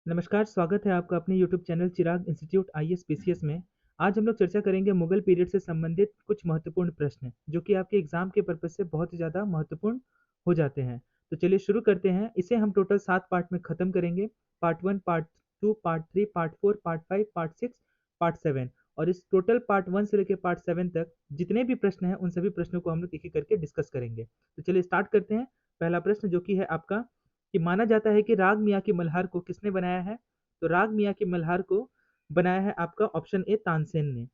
नमस्कार, स्वागत है आपका अपने यूट्यूब चैनल चिराग इंस्टीट्यूट आईएएस पीसीएस में। आज हम लोग चर्चा करेंगे मुगल पीरियड से संबंधित कुछ महत्वपूर्ण प्रश्न, जो कि आपके एग्जाम के पर्पज से बहुत ही ज़्यादा महत्वपूर्ण हो जाते हैं। तो चलिए शुरू करते हैं। इसे हम टोटल 7 पार्ट में खत्म करेंगे। Part 1, part 2, part 3, part 4, part 5, part 6, part 7। और इस टोटल पार्ट 1 से लेकर पार्ट 7 तक जितने भी प्रश्न हैं उन सभी प्रश्नों को हम लोग एक-एक करके डिस्कस करेंगे। तो चलिए स्टार्ट करते हैं। पहला प्रश्न जो कि है आपका, कि माना जाता है कि राग मियाँ की मल्हार को किसने बनाया है? तो राग मियाँ की मल्हार को बनाया है आपका ऑप्शन ए तानसेन ने।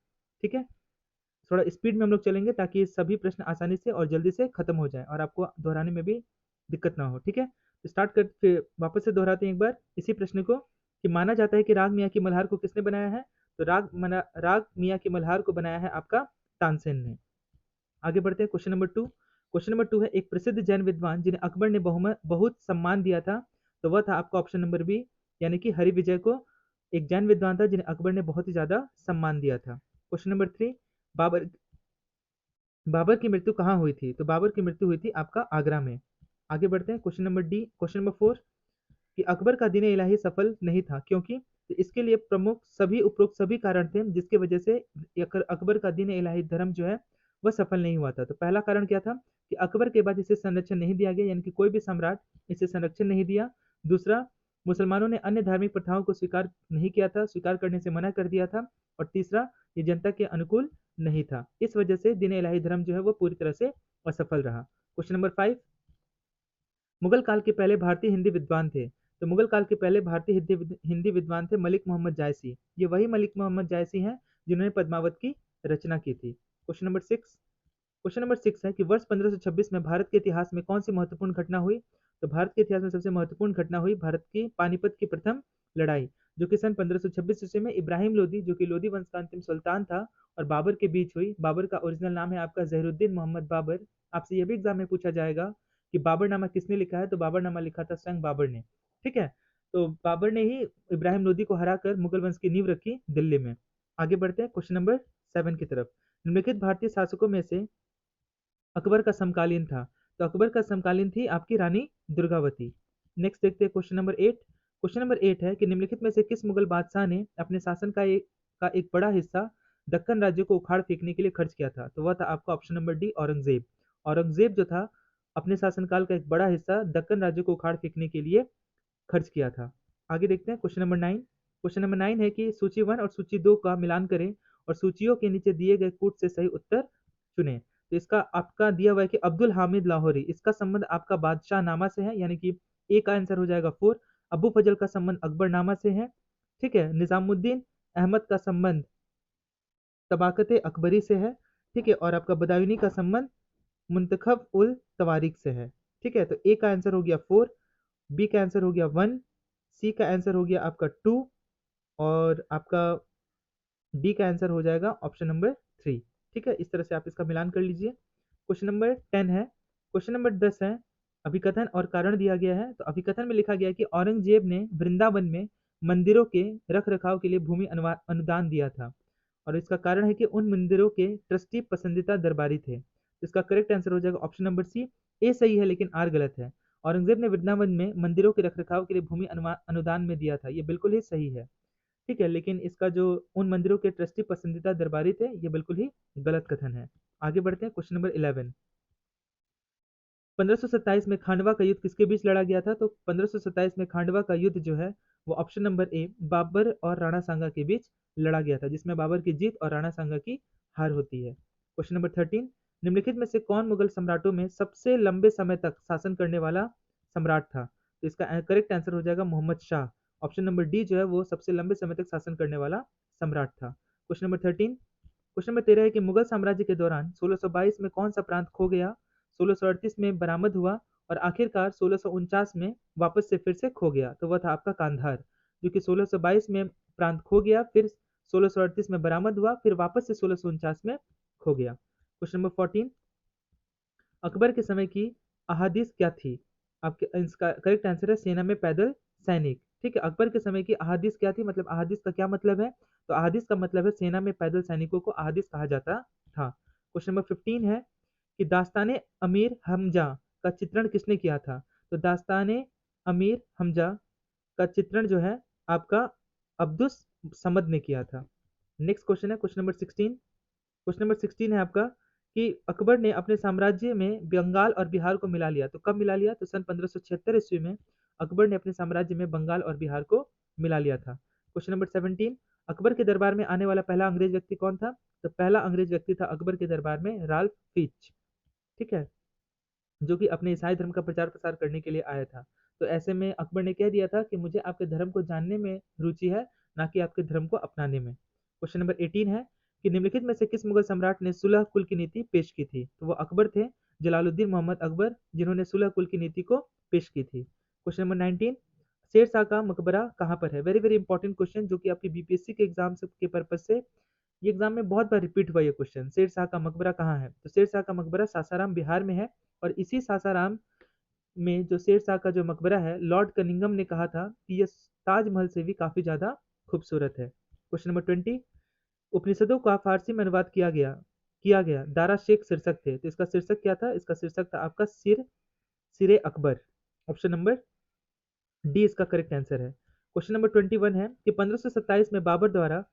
ठीक है, थोड़ा स्पीड में हम लोग चलेंगे ताकि सभी प्रश्न आसानी से और जल्दी से खत्म हो जाए और आपको दोहराने में भी दिक्कत ना हो। ठीक है, तो स्टार्ट कर फिर वापस से दोहराते हैं एक बार इसी प्रश्न को, कि माना जाता है कि राग मियाँ की मल्हार को किसने बनाया है? तो राग मियाँ की मल्हार को बनाया है आपका तानसेन ने। आगे बढ़ते हैं क्वेश्चन नंबर 2। क्वेश्चन नंबर 2 है, एक प्रसिद्ध जैन विद्वान जिन्हें अकबर ने बहुत सम्मान दिया था, तो वह था आपका ऑप्शन नंबर बी, यानी कि हरिविजय को एक जैन विद्वान था जिन्हें अकबर ने बहुत ही ज्यादा सम्मान दिया था। क्वेश्चन नंबर 3, बाबर बाबर की मृत्यु कहाँ हुई थी? तो बाबर की मृत्यु हुई थी आपका आगरा में। आगे बढ़ते हैं question number D. Question number 4, कि अकबर का दीन इलाही सफल नहीं था क्योंकि? तो इसके लिए प्रमुख सभी उपरोक्त सभी कारण थे जिसकी वजह से अकबर का दीन इलाही धर्म जो है वह सफल नहीं हुआ था। तो पहला कारण क्या था? कि अकबर के बाद इसे संरक्षण नहीं दिया गया, यानी कि कोई भी सम्राट इसे संरक्षण नहीं दिया। दूसरा, मुसलमानों ने अन्य धार्मिक प्रथाओं को स्वीकार नहीं किया था, स्वीकार करने से मना कर दिया था। और तीसरा, ये जनता के अनुकूल नहीं था। इस वजह से दीन इलाही धर्म जो है वो पूरी तरह से असफल रहा। क्वेश्चन नंबर 5, मुगल काल के पहले भारतीय हिंदी विद्वान थे। तो मुगल काल के पहले भारतीय हिंदी विद्वान थे मलिक मोहम्मद जायसी। ये वही मलिक मोहम्मद जायसी हैं जिन्होंने पद्मावत की रचना की थी। क्वेश्चन नंबर 6 है कि वर्ष 1526 में भारत के इतिहास में कौन सी महत्वपूर्ण घटना हुई? तो भारत के इतिहास में सबसे महत्वपूर्ण घटना हुई भारत की पानीपत की प्रथम लड़ाई, जो कि सन 1526 ईस्वी में इब्राहिम लोदी, जो कि लोदी वंश का अंतिम सुल्तान था, और बाबर के बीच हुई। बाबर का ओरिजिनल नाम है आपका जहीरुद्दीन मोहम्मद बाबर। आपसे यह भी एग्जाम में पूछा जाएगा कि बाबरनामा किसने लिखा है? तो बाबरनामा लिखा था स्वयं बाबर ने। ठीक है, तो बाबर ने ही इब्राहिम लोदी को हराकर मुगल वंश की नींव रखी दिल्ली में। आगे बढ़ते हैं क्वेश्चन नंबर 7 की तरफ। निम्नलिखित भारतीय शासकों में से अकबर का समकालीन था? तो अकबर का समकालीन थी आपकी रानी दुर्गावती। नेक्स्ट देखते हैं क्वेश्चन नंबर 8। क्वेश्चन नंबर 8 है कि निम्नलिखित में से किस मुगल बादशाह ने अपने शासन का एक बड़ा हिस्सा दक्कन राज्य को उखाड़ फेंकने के लिए खर्च किया था? तो वह था आपका option number D, Aurangzeb. Aurangzeb जो था अपने शासनकाल का एक बड़ा हिस्सा दक्कन राज्य को उखाड़ फेंकने के लिए खर्च किया था। आगे देखते हैं क्वेश्चन नंबर 9। क्वेश्चन नंबर 9 है कि सूची 1 और सूची 2 का मिलान करें और सूचियों के नीचे दिए गए कूट से सही उत्तर चुनें। तो इसका आपका दिया हुआ है कि अब्दुल हामिद लाहौरी, इसका संबंध आपका बादशाह नामा से है, यानी कि ए का आंसर हो जाएगा 4। अबू फजल का संबंध अकबर नामा से है। ठीक है, निजामुद्दीन अहमद का संबंध तबाकत अकबरी से है। ठीक है, और आपका बदायूनी का संबंध मुंतखब उल तवारीख से है। ठीक है, तो ए का आंसर हो गया 4, बी का आंसर हो गया 1, सी का आंसर हो गया आपका 2, और आपका डी का आंसर हो जाएगा ऑप्शन नंबर 3। ठीक है, इस तरह से आप इसका मिलान कर लीजिए। क्वेश्चन नंबर 10 है। क्वेश्चन नंबर 10 है, अभिकथन और कारण दिया गया है। तो अभिकथन में लिखा गया है कि औरंगजेब ने वृंदावन में मंदिरों के रख रखाव के लिए भूमि अनुदान दिया था, और इसका कारण है कि उन मंदिरों के ट्रस्टी पसंदीदा दरबारी थे। तो इसका करेक्ट आंसर हो जाएगा ऑप्शन नंबर सी। ए सही है लेकिन आर गलत है। औरंगजेब ने वृंदावन में मंदिरों के रख रखाव के लिए भूमि अनुदान में दिया था, ये बिल्कुल ही सही है। ठीक है, लेकिन इसका जो उन मंदिरों के ट्रस्टी पसंदीदा दरबारी थे, ये बिल्कुल ही गलत कथन है। आगे बढ़ते हैं क्वेश्चन नंबर 11। 1527 में खांडवा का युद्ध किसके बीच लड़ा गया था? तो 1527 में खांडवा का युद्ध जो है वो ऑप्शन नंबर ए, बाबर और राणा सांगा के बीच लड़ा गया था, जिसमें बाबर की जीत और राणा सांगा की हार होती है। क्वेश्चन नंबर 13, निम्नलिखित में से कौन मुगल सम्राटों में सबसे लंबे समय तक शासन करने वाला सम्राट था? तो इसका करेक्ट आंसर हो जाएगा Mohammad Shah. Option number D जो है वो सबसे लंबे समय तक शासन करने वाला सम्राट था। Question number 13। क्वेश्चन नंबर 13 है कि मुगल साम्राज्य के दौरान 1622 में कौन सा प्रांत खो गया, 1638 में बरामद हुआ, और आखिरकार 1649 में वापस से फिर से खो गया? तो वह था आपका कांधार, जो कि 1622 में प्रांत खो गया, फिर 1638 में बरामद हुआ, फिर वापस से 1649 में खो गया। क्वेश्चन नंबर 14, अकबर के समय की अहादीस क्या थी? आपके इसका करेक्ट आंसर है सेना में पैदल सैनिक। ठीक है, अकबर के समय की अहादीस क्या थी, मतलब अहादीस का क्या मतलब है? तो अहादीस का मतलब है सेना में पैदल सैनिकों को अहादीस कहा जाता था। क्वेश्चन नंबर 15 है कि दास्ताने अमीर हमजा का चित्रण किसने किया था? तो दास्ताने अमीर हमजा का चित्रण जो है आपका अब्दुस समद ने किया था। नेक्स्ट क्वेश्चन है क्वेश्चन नंबर 16। क्वेश्चन नंबर 16 है आपका कि अकबर ने अपने साम्राज्य में बंगाल और बिहार को मिला लिया। तो कब मिला लिया? तो सन 1576 ईस्वी में अकबर ने अपने साम्राज्य में बंगाल और बिहार को मिला लिया था। क्वेश्चन नंबर 17, अकबर के दरबार में आने वाला पहला अंग्रेज व्यक्ति कौन था? तो पहला अंग्रेज व्यक्ति था अकबर के दरबार में राल्फ फिच, ठीक है, जो कि अपने ईसाई धर्म का प्रचार प्रसार करने के लिए आया था। तो ऐसे में अकबर ने कह दिया था कि मुझे आपके धर्म को जानने में रुचि है, ना कि आपके धर्म को अपनाने में। क्वेश्चन नंबर 18 है कि निम्नलिखित में से किस मुगल सम्राट ने सुलह कुल की नीति पेश की थी? तो वो अकबर थे, जलालुद्दीन मोहम्मद अकबर, जिन्होंने सुलह कुल की नीति को पेश की थी। क्वेश्चन नंबर 19, शेर शाह का मकबरा कहाँ पर है? वेरी वेरी इंपॉर्टेंट क्वेश्चन, जो कि आपकी बीपीएससी के एग्जाम के पर्पज से ये एग्जाम में बहुत बार रिपीट हुआ ये क्वेश्चन। शेर शाह का मकबरा कहाँ है? तो शेर शाह का मकबरा सासाराम बिहार में है। और इसी सासाराम में जो शेर शाह का जो मकबरा है, लॉर्ड कनिंगम ने कहा था कि यह ताजमहल से भी काफी ज्यादा खूबसूरत है। क्वेश्चन नंबर 20, उपनिषदों का फारसी में अनुवाद किया गया दारा शेख शीर्षक थे। तो इसका शीर्षक क्या था? इसका शीर्षक था आपका सिरे अकबर। ऑप्शन नंबर डी इसका करेक्ट आंसर है। क्वेश्चन नंबर 21 है कि 1527 में बाबर द्वारा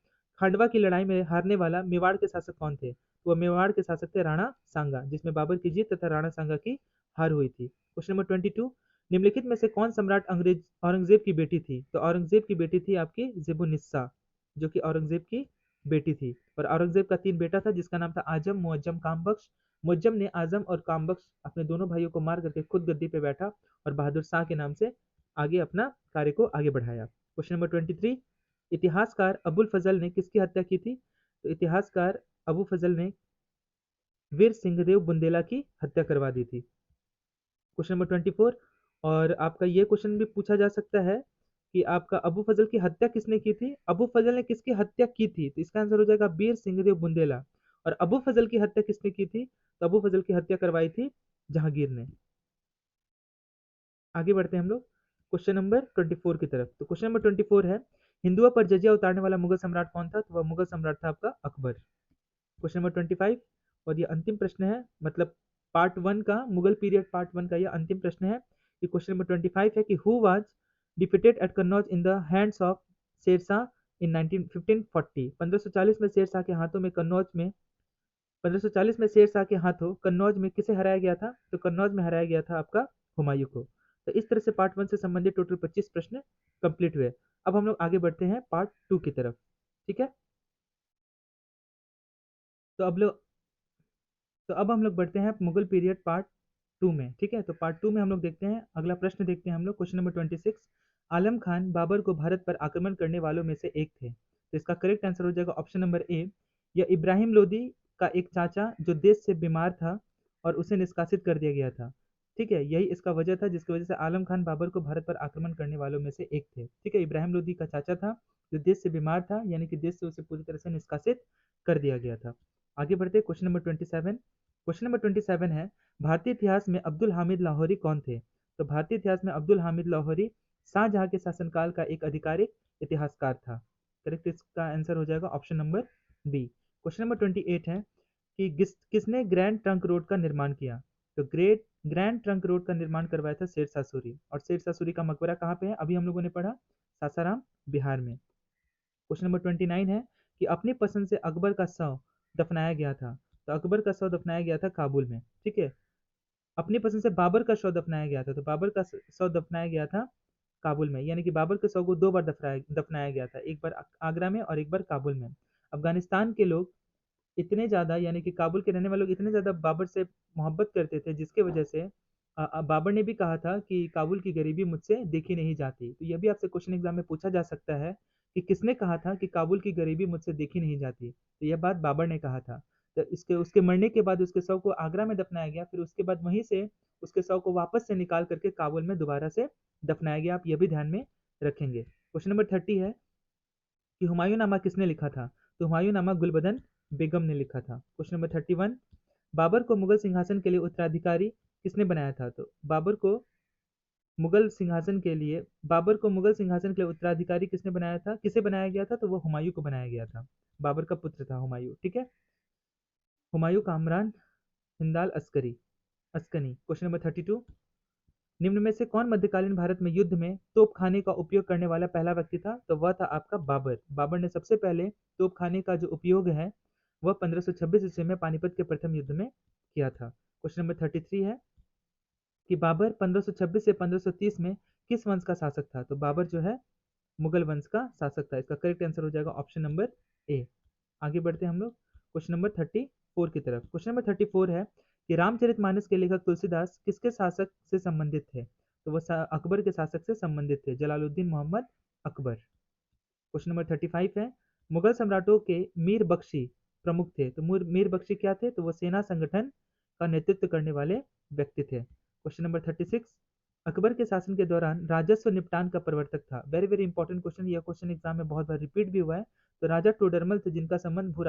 खांडवा की लड़ाई में हारने वाला मेवाड़ के शासक कौन थे? तो वह मेवाड़ के शासक थे राणा सांगा, जिसमें बाबर की जीत तथा राणा सांगा की हार हुई थी। क्वेश्चन नंबर 22, निम्नलिखित में से कौन सम्राट अंग्रेज औरंगजेब की बेटी थी? तो औरंगजेब की बेटी थी आपकी जेबुनिस्सा, जो कि औरंगजेब की बेटी थी। और औरंगजेब का 3 बेटा था, जिसका नाम था आजम, मुअज्जम, कामबख्श। मुअज्जम ने आजम और कामबख्श अपने दोनों भाइयों को मार करके खुद गद्दी पे बैठा और बहादुर शाह के नाम से आगे अपना कार्य को आगे बढ़ाया। क्वेश्चन नंबर 23, इतिहासकार अबुल फजल ने किसकी हत्या की थी? तो इतिहासकार अबू फजल ने वीर सिंहदेव बुंदेला की हत्या करवा दी थी। क्वेश्चन नंबर 24, और आपका ये क्वेश्चन भी पूछा जा सकता है कि आपका अबू फजल की हत्या किसने की थी? अबू फजल ने किसकी हत्या की थी? तो इसका आंसर हो जाएगा वीर सिंहदेव बुंदेला। और अबू फजल की हत्या किसने की थी? तो अबू फजल की हत्या करवाई थी जहांगीर ने। आगे बढ़ते हैं हम लोग क्वेश्चन नंबर 24 की तरफ। तो क्वेश्चन नंबर 24 है, हिंदुओं पर जजिया उतारने वाला मुगल सम्राट कौन था? तो वह मुगल सम्राट था आपका अकबर। क्वेश्चन नंबर 25, और ये अंतिम प्रश्न है, मतलब पार्ट वन का, मुगल पीरियड पार्ट वन का यह अंतिम प्रश्न है कि क्वेश्चन नंबर 25 है कि who was defeated at Kannauj in the hands of Sher Shah in 1540? 1540 में शेरशाह के हाथों में कन्नौज में 1540 में शेरशाह के हाथों कन्नौज में किसे हराया गया था? तो कन्नौज में हराया गया था आपका हुमायूं को। तो इस तरह से पार्ट वन से संबंधित टोटल 25 प्रश्न कंप्लीट हुए। अब हम लोग आगे बढ़ते हैं पार्ट टू की तरफ, ठीक है। तो अब लोग तो अब हम लोग बढ़ते हैं मुगल पीरियड पार्ट टू में, ठीक है। तो पार्ट टू में हम लोग देखते हैं, अगला प्रश्न देखते हैं हम लोग क्वेश्चन नंबर 26, आलम खान बाबर को भारत पर आक्रमण करने वालों में से एक थे। तो इसका करेक्ट आंसर हो जाएगा ऑप्शन नंबर ए, यह इब्राहिम लोदी का एक चाचा जो देश से बीमार था और उसे निष्कासित कर दिया गया था, ठीक है। यही इसका वजह था जिसकी वजह से आलम खान बाबर को भारत पर आक्रमण करने वालों में से एक थे, ठीक है। इब्राहिम लोदी का चाचा था जो देश से बीमार था, यानी कि देश से उसे पूरी तरह से निष्कासित कर दिया गया था। आगे बढ़ते क्वेश्चन नंबर 27। क्वेश्चन नंबर 27 है, भारतीय इतिहास में अब्दुल हामिद लाहौरी कौन थे? तो भारतीय इतिहास में अब्दुल हामिद लाहौरी शाहजहां के शासनकाल का एक आधिकारिक इतिहासकार था। करेक्ट इसका आंसर हो जाएगा option number B. Question number 28 है कि किसने ग्रैंड ट्रंक रोड का निर्माण किया? तो ग्रैंड ट्रंक रोड का निर्माण करवाया था शेरशाह सूरी। और शेरशाह सूरी का मकबरा कहाँ पे है? अभी हम लोगों ने पढ़ा सासाराम बिहार में। क्वेश्चन नंबर 29 है कि अपनी पसंद से अकबर का शव दफनाया गया था। तो अकबर का शव दफनाया गया था काबुल में, ठीक है। अपनी पसंद से बाबर का शव दफनाया गया था। तो बाबर का शव दफनाया गया था काबुल में, यानी कि बाबर के शव को 2 बार दफनाया गया था, एक बार आगरा में और एक बार काबुल में। अफगानिस्तान के लोग इतने ज़्यादा, यानी कि काबुल के रहने वाले लोग इतने ज़्यादा बाबर से मोहब्बत करते थे, जिसके वजह से बाबर ने भी कहा था कि काबुल की गरीबी मुझसे देखी नहीं जाती। तो यह भी आपसे क्वेश्चन एग्जाम में पूछा जा सकता है कि किसने कहा था कि काबुल की गरीबी मुझसे देखी नहीं जाती? तो यह बात बाबर ने कहा था। तो इसके उसके मरने के बाद उसके शव को आगरा में दफनाया गया, फिर उसके बाद वहीं से उसके शव को वापस से निकाल करके काबुल में दोबारा से दफनाया गया। आप यह भी ध्यान में रखेंगे। क्वेश्चन नंबर 30 है कि हुमायूंनामा किसने लिखा था? तो हुमायूंनामा गुलबदन बेगम ने लिखा था। क्वेश्चन नंबर 31, बाबर को मुगल सिंहासन के लिए उत्तराधिकारी किसने बनाया था? तो बाबर को मुगल सिंहासन के लिए उत्तराधिकारी किसने बनाया था, किसे बनाया गया था? तो वो हुमायूं को बनाया गया था। बाबर का पुत्र था हुमायूं, ठीक है। हुमायूं कामरान हिंदाल अस्करी अस्कनी। क्वेश्चन नंबर 32, निम्न में से कौन मध्यकालीन भारत में युद्ध में तोपखाने का उपयोग करने वाला पहला व्यक्ति था? तो वह था आपका बाबर। बाबर ने सबसे पहले तोपखाने का जो उपयोग है वह 1526 ईस्वी में पानीपत के प्रथम युद्ध में किया था। क्वेश्चन नंबर 33 है कि बाबर 1526 से 1530 में किस वंश का शासक था? तो बाबर जो है मुगल वंश का शासक था। इसका करेक्ट आंसर हो जाएगा ऑप्शन नंबर ए। आगे बढ़ते हैं हम लोग क्वेश्चन नंबर 34 की तरफ। क्वेश्चन नंबर 34 है कि रामचरितमानस के लेखक तुलसीदास किसके शासक से संबंधित थे? तो वह अकबर के शासक से संबंधित थे, जलालुद्दीन मोहम्मद अकबर। क्वेश्चन नंबर 35 है मुगल सम्राटों के मीर बख्शी प्रमुख थे। तो मीर बख्शी क्या थे? तो वो सेना संगठन का नेतृत्व करने वाले व्यक्ति थे। क्वेश्चन नंबर 36 अकबर के शासन के दौरान राजस्व निपटान का प्रवर्तक था। वेरी वेरी इंपॉर्टेंट क्वेश्चन, यह क्वेश्चन एग्जाम में बहुत बार रिपीट भी हुआ है। तो राजा टोडरमल थे जिनका संबंध भू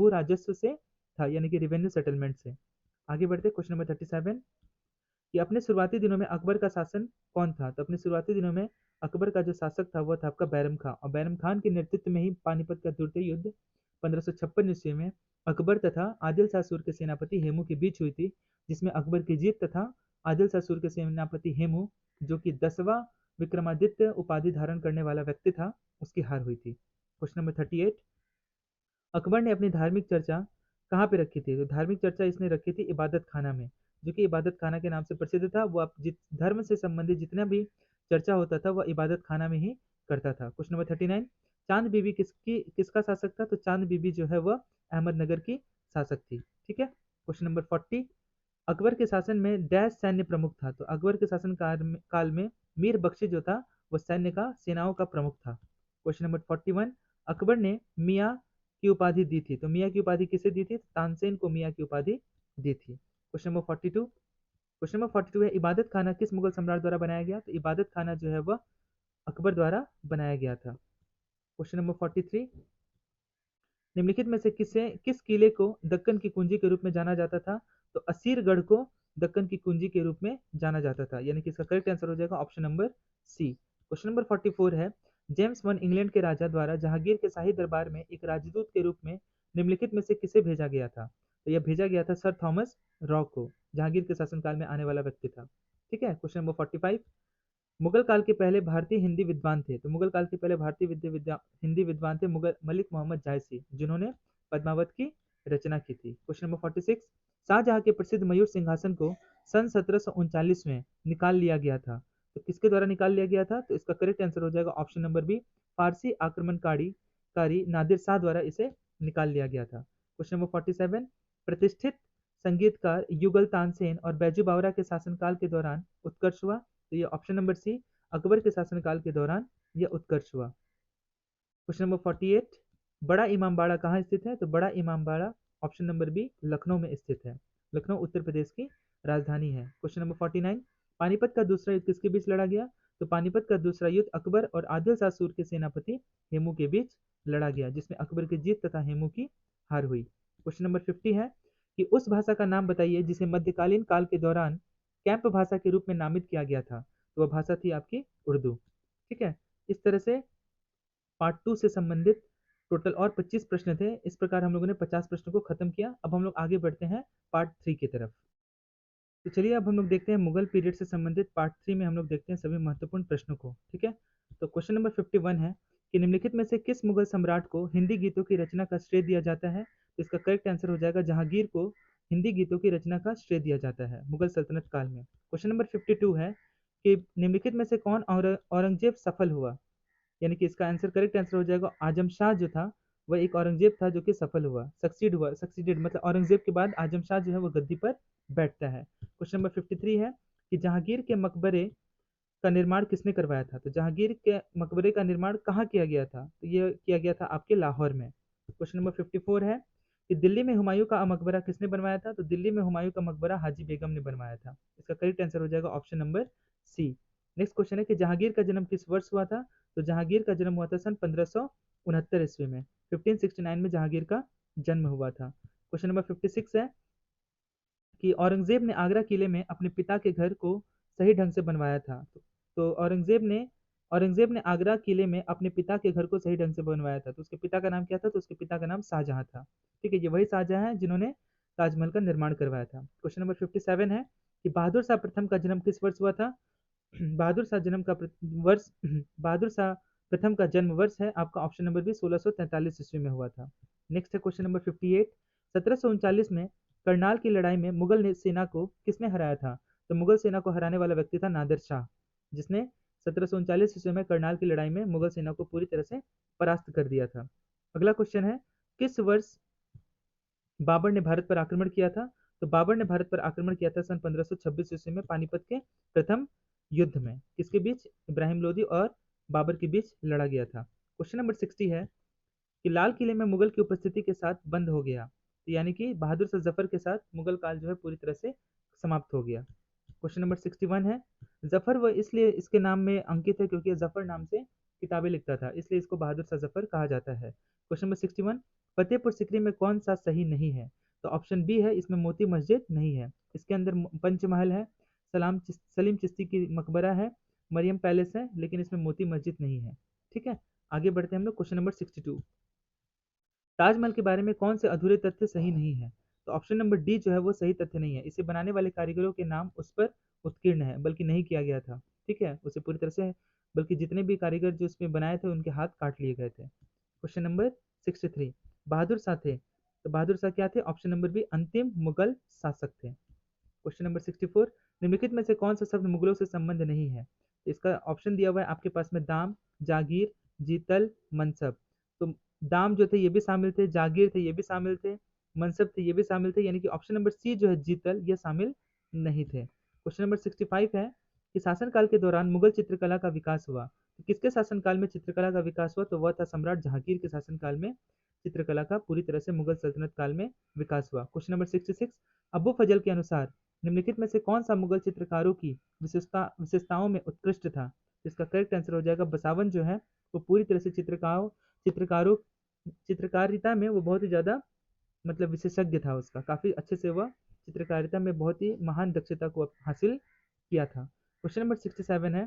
राजस्व से था, यानी कि रेवेन्यू सेटलमेंट से। आगे बढ़ते क्वेश्चन नंबर 37 कि अपने शुरुआती दिनों में अकबर का शासन कौन था? तो अपने शुरुआती दिनों में अकबर का जो शासक था वह था आपका बैरम खां, और बैरम खान के नेतृत्व में ही पानीपत का द्वितीय युद्ध 1556 ईस्वी में अकबर तथा आदिल शाह सूर के सेनापति हेमू के बीच हुई थी, जिसमें अकबर की जीत तथा आदिल शाह सूर के सेनापति हेमू, जो कि 10वां विक्रमादित्य उपाधि धारण करने वाला व्यक्ति था, उसकी हार हुई थी। क्वेश्चन नंबर 38 अकबर ने अपनी धार्मिक चर्चा कहाँ पे रखी थी? तो धार्मिक चर्चा इसने रखी थी इबादत खाना में, जो कि इबादत खाना के नाम से प्रसिद्ध था। वो आप धर्म से संबंधित जितना भी चर्चा होता था वह इबादत खाना में ही करता था। क्वेश्चन नंबर 39 चांद बीबी किसका शासक था? तो चांद बीबी जो है वह अहमदनगर की शासक थी। ठीक है। क्वेश्चन नंबर 40 अकबर के शासन में डैश सैन्य प्रमुख था। तो अकबर के शासन काल में मीर बख्शी जो था वह सैन्य का सेनाओं का प्रमुख था। क्वेश्चन नंबर 41 अकबर ने मियाँ की उपाधि दी थी। तो मियाँ की उपाधि किसे दी थी? तानसेन को मियाँ की उपाधि दी थी। क्वेश्चन नंबर 42 क्वेश्चन नंबर 42 है इबादत खाना किस मुगल सम्राट द्वारा बनाया गया? तो इबादत खाना जो है वह अकबर द्वारा बनाया गया था। क्वेश्चन नंबर 43 निम्नलिखित में से किस किले को दक्कन की कुंजी के रूप में जाना जाता था? तो असीरगढ़ को दक्कन की कुंजी के रूप में जाना जाता था, यानी कि इसका करेक्ट आंसर हो जाएगा option number C. Question number 44 है जेम्स वन इंग्लैंड के राजा द्वारा जहांगीर के शाही दरबार में एक राजदूत के रूप में निम्नलिखित में से किसे भेजा गया था? तो यह भेजा गया था सर थॉमस रॉ को, जहांगीर के शासनकाल में आने वाला व्यक्ति था। ठीक है। क्वेश्चन नंबर 45 मुगल काल के पहले भारतीय हिंदी विद्वान थे। तो मुगल काल के पहले भारतीय हिंदी विद्वान थे मुगल मलिक मोहम्मद जायसी, जिन्होंने पद्मावत की रचना की थी। क्वेश्चन नंबर 46 शाहजहां के प्रसिद्ध मयूर सिंहासन को सन 1739 में निकाल लिया गया था। तो किसके द्वारा निकाल लिया गया था? तो इसका करेक्ट आंसर हो जाएगा ऑप्शन नंबर बी, फारसी आक्रमणकारी नादिर शाह द्वारा इसे निकाल लिया गया था। क्वेश्चन नंबर 47 प्रतिष्ठित संगीतकार युगल तानसेन और बैजू बावरा के शासनकाल के दौरान उत्कर्ष हुआ। तो ये ऑप्शन नंबर सी, अकबर के शासनकाल के दौरान यह उत्कर्ष हुआ। क्वेश्चन नंबर 48 बड़ा इमामबाड़ा कहाँ स्थित है? तो Bara Imambara option number B Lucknow में स्थित है। लखनऊ उत्तर प्रदेश की राजधानी है। क्वेश्चन नंबर 49 पानीपत का दूसरा युद्ध किसके बीच लड़ा गया? तो पानीपत का दूसरा युद्ध अकबर और आदिल शाह सूर के सेनापति हेमू के बीच लड़ा गया, जिसमें अकबर की जीत तथा हेमू की हार हुई। क्वेश्चन नंबर 50 है कि उस भाषा का नाम बताइए जिसे मध्यकालीन काल के दौरान कैंप भाषा के रूप में नामित किया गया था। तो वह भाषा थी आपकी उर्दू। ठीक है। इस तरह से पार्ट 2 से संबंधित टोटल और 25 प्रश्न थे। इस प्रकार हम लोगों ने 50 प्रश्नों को खत्म किया। अब हम लोग आगे बढ़ते हैं पार्ट 3 की तरफ। तो चलिए अब हम लोग देखते हैं मुगल पीरियड से संबंधित पार्ट 3 में हम लोग देखते हैं सभी महत्वपूर्ण प्रश्नों को। ठीक है। तो क्वेश्चन नंबर 51 है कि निम्नलिखित में से किस मुगल सम्राट को हिंदी गीतों की रचना का श्रेय दिया जाता है? तो इसका करेक्ट आंसर हो जाएगा जहांगीर को हिंदी गीतों की रचना का श्रेय दिया जाता है मुगल सल्तनत काल में। क्वेश्चन नंबर 52 है कि निम्नलिखित में से कौन औरंगजेब सफल हुआ? यानी कि इसका आंसर करेक्ट आंसर हो जाएगा आजम शाह जो था वह एक औरंगजेब था जो कि सफल हुआ, सक्सीडेड मतलब औरंगजेब के बाद आजम शाह जो है वो गद्दी पर बैठता है। क्वेश्चन नंबर 53 है कि जहांगीर के मकबरे का निर्माण किसने करवाया था? तो जहांगीर के मकबरे का निर्माण कहाँ किया गया था? तो ये किया गया था आपके लाहौर में। क्वेश्चन नंबर 54 है कि दिल्ली में हुमायूं का मकबरा किसने बनवाया था? तो दिल्ली में हुमायूं का मकबरा हाजी बेगम ने बनवाया था। इसका करेक्ट आंसर हो जाएगा option number C. Next question है कि जहांगीर का जन्म किस वर्ष हुआ था? तो जहांगीर का जन्म हुआ था सन 1569 ईस्वी में। 1569 में जहांगीर का जन्म हुआ था। क्वेश्चन नंबर 56 है कि औरंगजेब ने आगरा किले में अपने पिता के घर को सही ढंग से बनवाया था। तो औरंगजेब ने आगरा किले में अपने पिता के घर को सही ढंग से बनवाया था। तो उसके पिता का नाम क्या था? तो उसके पिता का नाम शाहजहां था। ठीक है। ये वही शाहजहां है जिन्होंने ताजमहल का निर्माण करवाया था। क्वेश्चन नंबर 57 है कि बहादुर शाह प्रथम का जन्म किस वर्ष हुआ था? बहादुर शाह जन्म का वर्ष बहादुर शाह प्रथम का जन्म वर्ष है आपका ऑप्शन नंबर बी 1643 ईस्वी में हुआ था। नेक्स्ट है क्वेश्चन नंबर 58। 1739 में करनाल की लड़ाई में मुगल सेना को किसने हराया था? तो मुगल सेना को हराने वाला व्यक्ति था नादिर शाह, जिसने 1739 ईस्वी में करनाल की लड़ाई में मुगल सेना को पूरी तरह से परास्त कर दिया था। अगला क्वेश्चन है, किस वर्ष बाबर ने भारत पर आक्रमण किया था? तो बाबर ने भारत पर आक्रमण किया था सन 1526 ईस्वी में पानीपत के प्रथम युद्ध में। किसके बीच? इब्राहिम लोदी और बाबर के बीच लड़ा गया था। क्वेश्चन नंबर 60 है कि लाल किले में मुगल की उपस्थिति के साथ बंद हो गया, तो यानी कि बहादुर शाह जफर के साथ मुगल काल जो है पूरी तरह से समाप्त हो गया। क्वेश्चन नंबर 61 है, जफर वह इसलिए इसके नाम में अंकित है क्योंकि जफर नाम से किताबें लिखता था, इसलिए इसको बहादुर शाह जफर कहा जाता है। क्वेश्चन नंबर 61, फतेहपुर सिकरी में कौन सा सही नहीं है? तो ऑप्शन बी है, इसमें मोती मस्जिद नहीं है। इसके अंदर पंचमहल है, सलीम चिश्ती की मकबरा है, मरियम पैलेस है, लेकिन इसमें मोती मस्जिद नहीं है। ठीक है, आगे बढ़ते हैं हम लोग। क्वेश्चन नंबर 62, ताजमहल के बारे में कौन से अधूरे तथ्य सही नहीं है? तो ऑप्शन नंबर डी जो है वो सही तथ्य नहीं है। इसे बनाने वाले कारीगरों के नाम उस पर उत्कीर्ण है, बल्कि नहीं किया गया था। ठीक है, उसे पूरी तरह से, बल्कि जितने भी कारीगर जो उसमें बनाए थे उनके हाथ काट लिए गए थे। क्वेश्चन नंबर 63, बहादुर शाह थे, तो बहादुर शाह क्या थे? ऑप्शन नंबर बी अंतिम मुगल शासक थे। क्वेश्चन नंबर 64, निम्नलिखित में से कौन सा शब्द मुगलों से संबंध नहीं है? तो इसका ऑप्शन दिया हुआ है आपके पास में, दाम, जागीर, जीतल, मनसब। तो दाम जो थे ये भी शामिल थे, जागीर थे ये भी शामिल थे, मनसब थे ये भी शामिल थे, यानी कि ऑप्शन नंबर सी जो है जीतल, ये शामिल नहीं थे। क्वेश्चन नंबर 65 है कि शासनकाल के दौरान मुगल चित्रकला का विकास हुआ, तो किसके शासनकाल में चित्रकला का विकास हुआ? तो वह था सम्राट जहांगीर के शासनकाल में चित्रकला का पूरी तरह से मुगल सल्तनत काल में विकास हुआ। क्वेश्चन नंबर 66, अबू फजल के अनुसार निम्नलिखित में से कौन सा मुगल चित्रकारों की विशेषताओं में उत्कृष्ट था? इसका करेक्ट आंसर हो जाएगा बसावन जो है वो पूरी तरह से चित्रकारों चित्रकारिता में वो बहुत ही ज़्यादा मतलब विशेषज्ञ था, उसका काफ़ी अच्छे से वह चित्रकारिता में बहुत ही महान दक्षता को हासिल किया था। क्वेश्चन नंबर 67 है,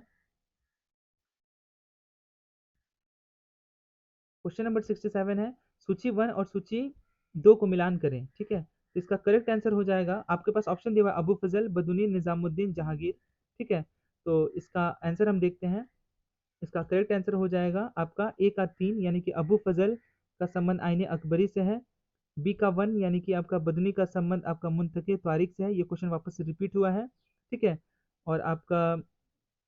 क्वेश्चन नंबर 67 है, सूची 1 और सूची 2 को मिलान करें। ठीक है, तो इसका करेक्ट आंसर हो जाएगा, आपके पास ऑप्शन दिया हुआ है, अबू फजल, बदुनी, निजामुद्दीन, जहांगीर। ठीक है, तो इसका आंसर हम देखते हैं। इसका करेक्ट आंसर हो जाएगा आपका ए का 3, यानी कि अबू फजल का संबंध आईने अकबरी से है। बी का 1 यानी कि आपका बदनी का संबंध आपका मुंतके तारिक से है। ये क्वेश्चन वापस से रिपीट हुआ है। ठीक है, और आपका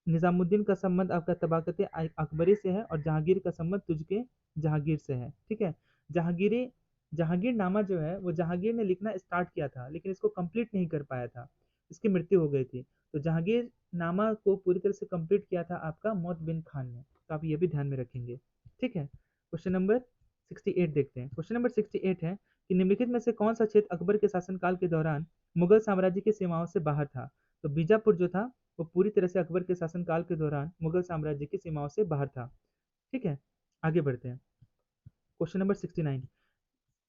निजामुद्दीन का संबंध आपका तबाकत अकबरी से है, और जहांगीर का संबंध तुझके जहांगीर से है। ठीक है, जहांगीर नामा जो है वो जहांगीर ने लिखना स्टार्ट किया था, लेकिन इसको कंप्लीट नहीं कर पाया था, इसकी मृत्यु हो गई थी। तो जहांगीर नामा को पूरी तरह से कंप्लीट किया था आपका मौत बिन खान ने, तो आप ये भी ध्यान में रखेंगे। ठीक है, क्वेश्चन नंबर 68 देखते हैं। क्वेश्चन नंबर 68 है कि निम्नलिखित में से कौन सा क्षेत्र अकबर के शासनकाल के दौरान मुगल साम्राज्य की सीमाओं से बाहर था? तो बीजापुर जो था वो पूरी तरह से अकबर के शासनकाल के दौरान मुगल साम्राज्य की सीमाओं से बाहर था। ठीक है, आगे बढ़ते हैं। क्वेश्चन नंबर 69,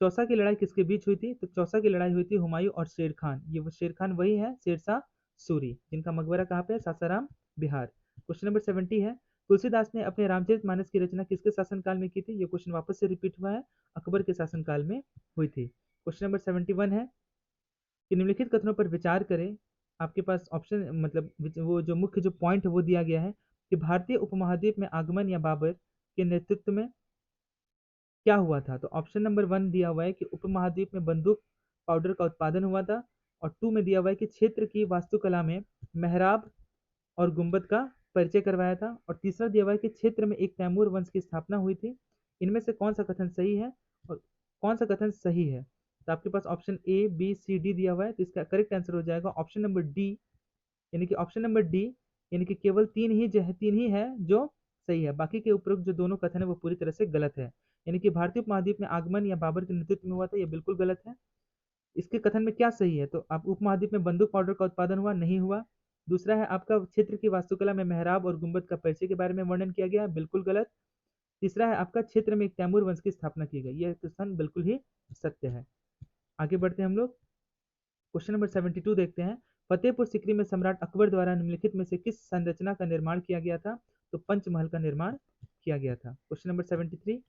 चौसा की लड़ाई किसके बीच हुई थी? तो चौसा की लड़ाई हुई थी हुमायूं और शेर खान। ये वो शेर खान वही है शेरशाह सूरी, जिनका मकबरा कहाँ पे है? सासाराम, बिहार। क्वेश्चन नंबर 70 है, तुलसीदास ने अपने रामचरितमानस की रचना किसके शासनकाल में की थी? ये क्वेश्चन वापस से रिपीट हुआ है, अकबर के शासनकाल में हुई थी। क्वेश्चन नंबर 71 है कि निम्नलिखित कथनों पर विचार करें। आपके पास ऑप्शन मतलब वो जो मुख्य जो पॉइंट है वो दिया गया है कि भारतीय उपमहाद्वीप में आगमन या बाबर के नेतृत्व में क्या हुआ था? तो ऑप्शन नंबर 1 दिया हुआ है कि उपमहाद्वीप में बंदूक पाउडर का उत्पादन हुआ था, और 2 में दिया हुआ है कि क्षेत्र की वास्तुकला में मेहराब और गुंबद का परिचय करवाया था, और तीसरा दिया हुआ है कि क्षेत्र में एक तैमूर वंश की स्थापना हुई थी। इनमें से कौन सा कथन सही है और कौन सा कथन सही है? तो आपके पास option A B C D दिया हुआ है, तो इसका करेक्ट आंसर हो जाएगा ऑप्शन नंबर डी, यानी कि ऑप्शन नंबर डी, यानी कि केवल तीन ही है जो सही है, बाकी के उपरोक्त जो दोनों कथन है वो पूरी तरह से गलत है। यानी कि भारतीय उपमहाद्वीप में आगमन या बाबर के नेतृत्व में हुआ था, ये बिल्कुल गलत है। इसके कथन में क्या सही है? तो आप उपमहाद्वीप में बंदूक पाउडर का उत्पादन हुआ, नहीं हुआ। दूसरा है आपका क्षेत्र की वास्तुकला में मेहराब और गुंबद का परिचय के बारे में वर्णन किया गया है, बिल्कुल गलत। तीसरा है आपका क्षेत्र में एक तैमूर वंश की स्थापना की गई, यह कथन बिल्कुल ही सत्य है। आगे बढ़ते हैं हम लोग। क्वेश्चन नंबर 72 देखते हैं, फतेहपुर सिकरी में सम्राट अकबर द्वारा निम्नलिखित में से किस संरचना का निर्माण किया गया था? तो पंचमहल का निर्माण किया गया था। क्वेश्चन नंबर 73,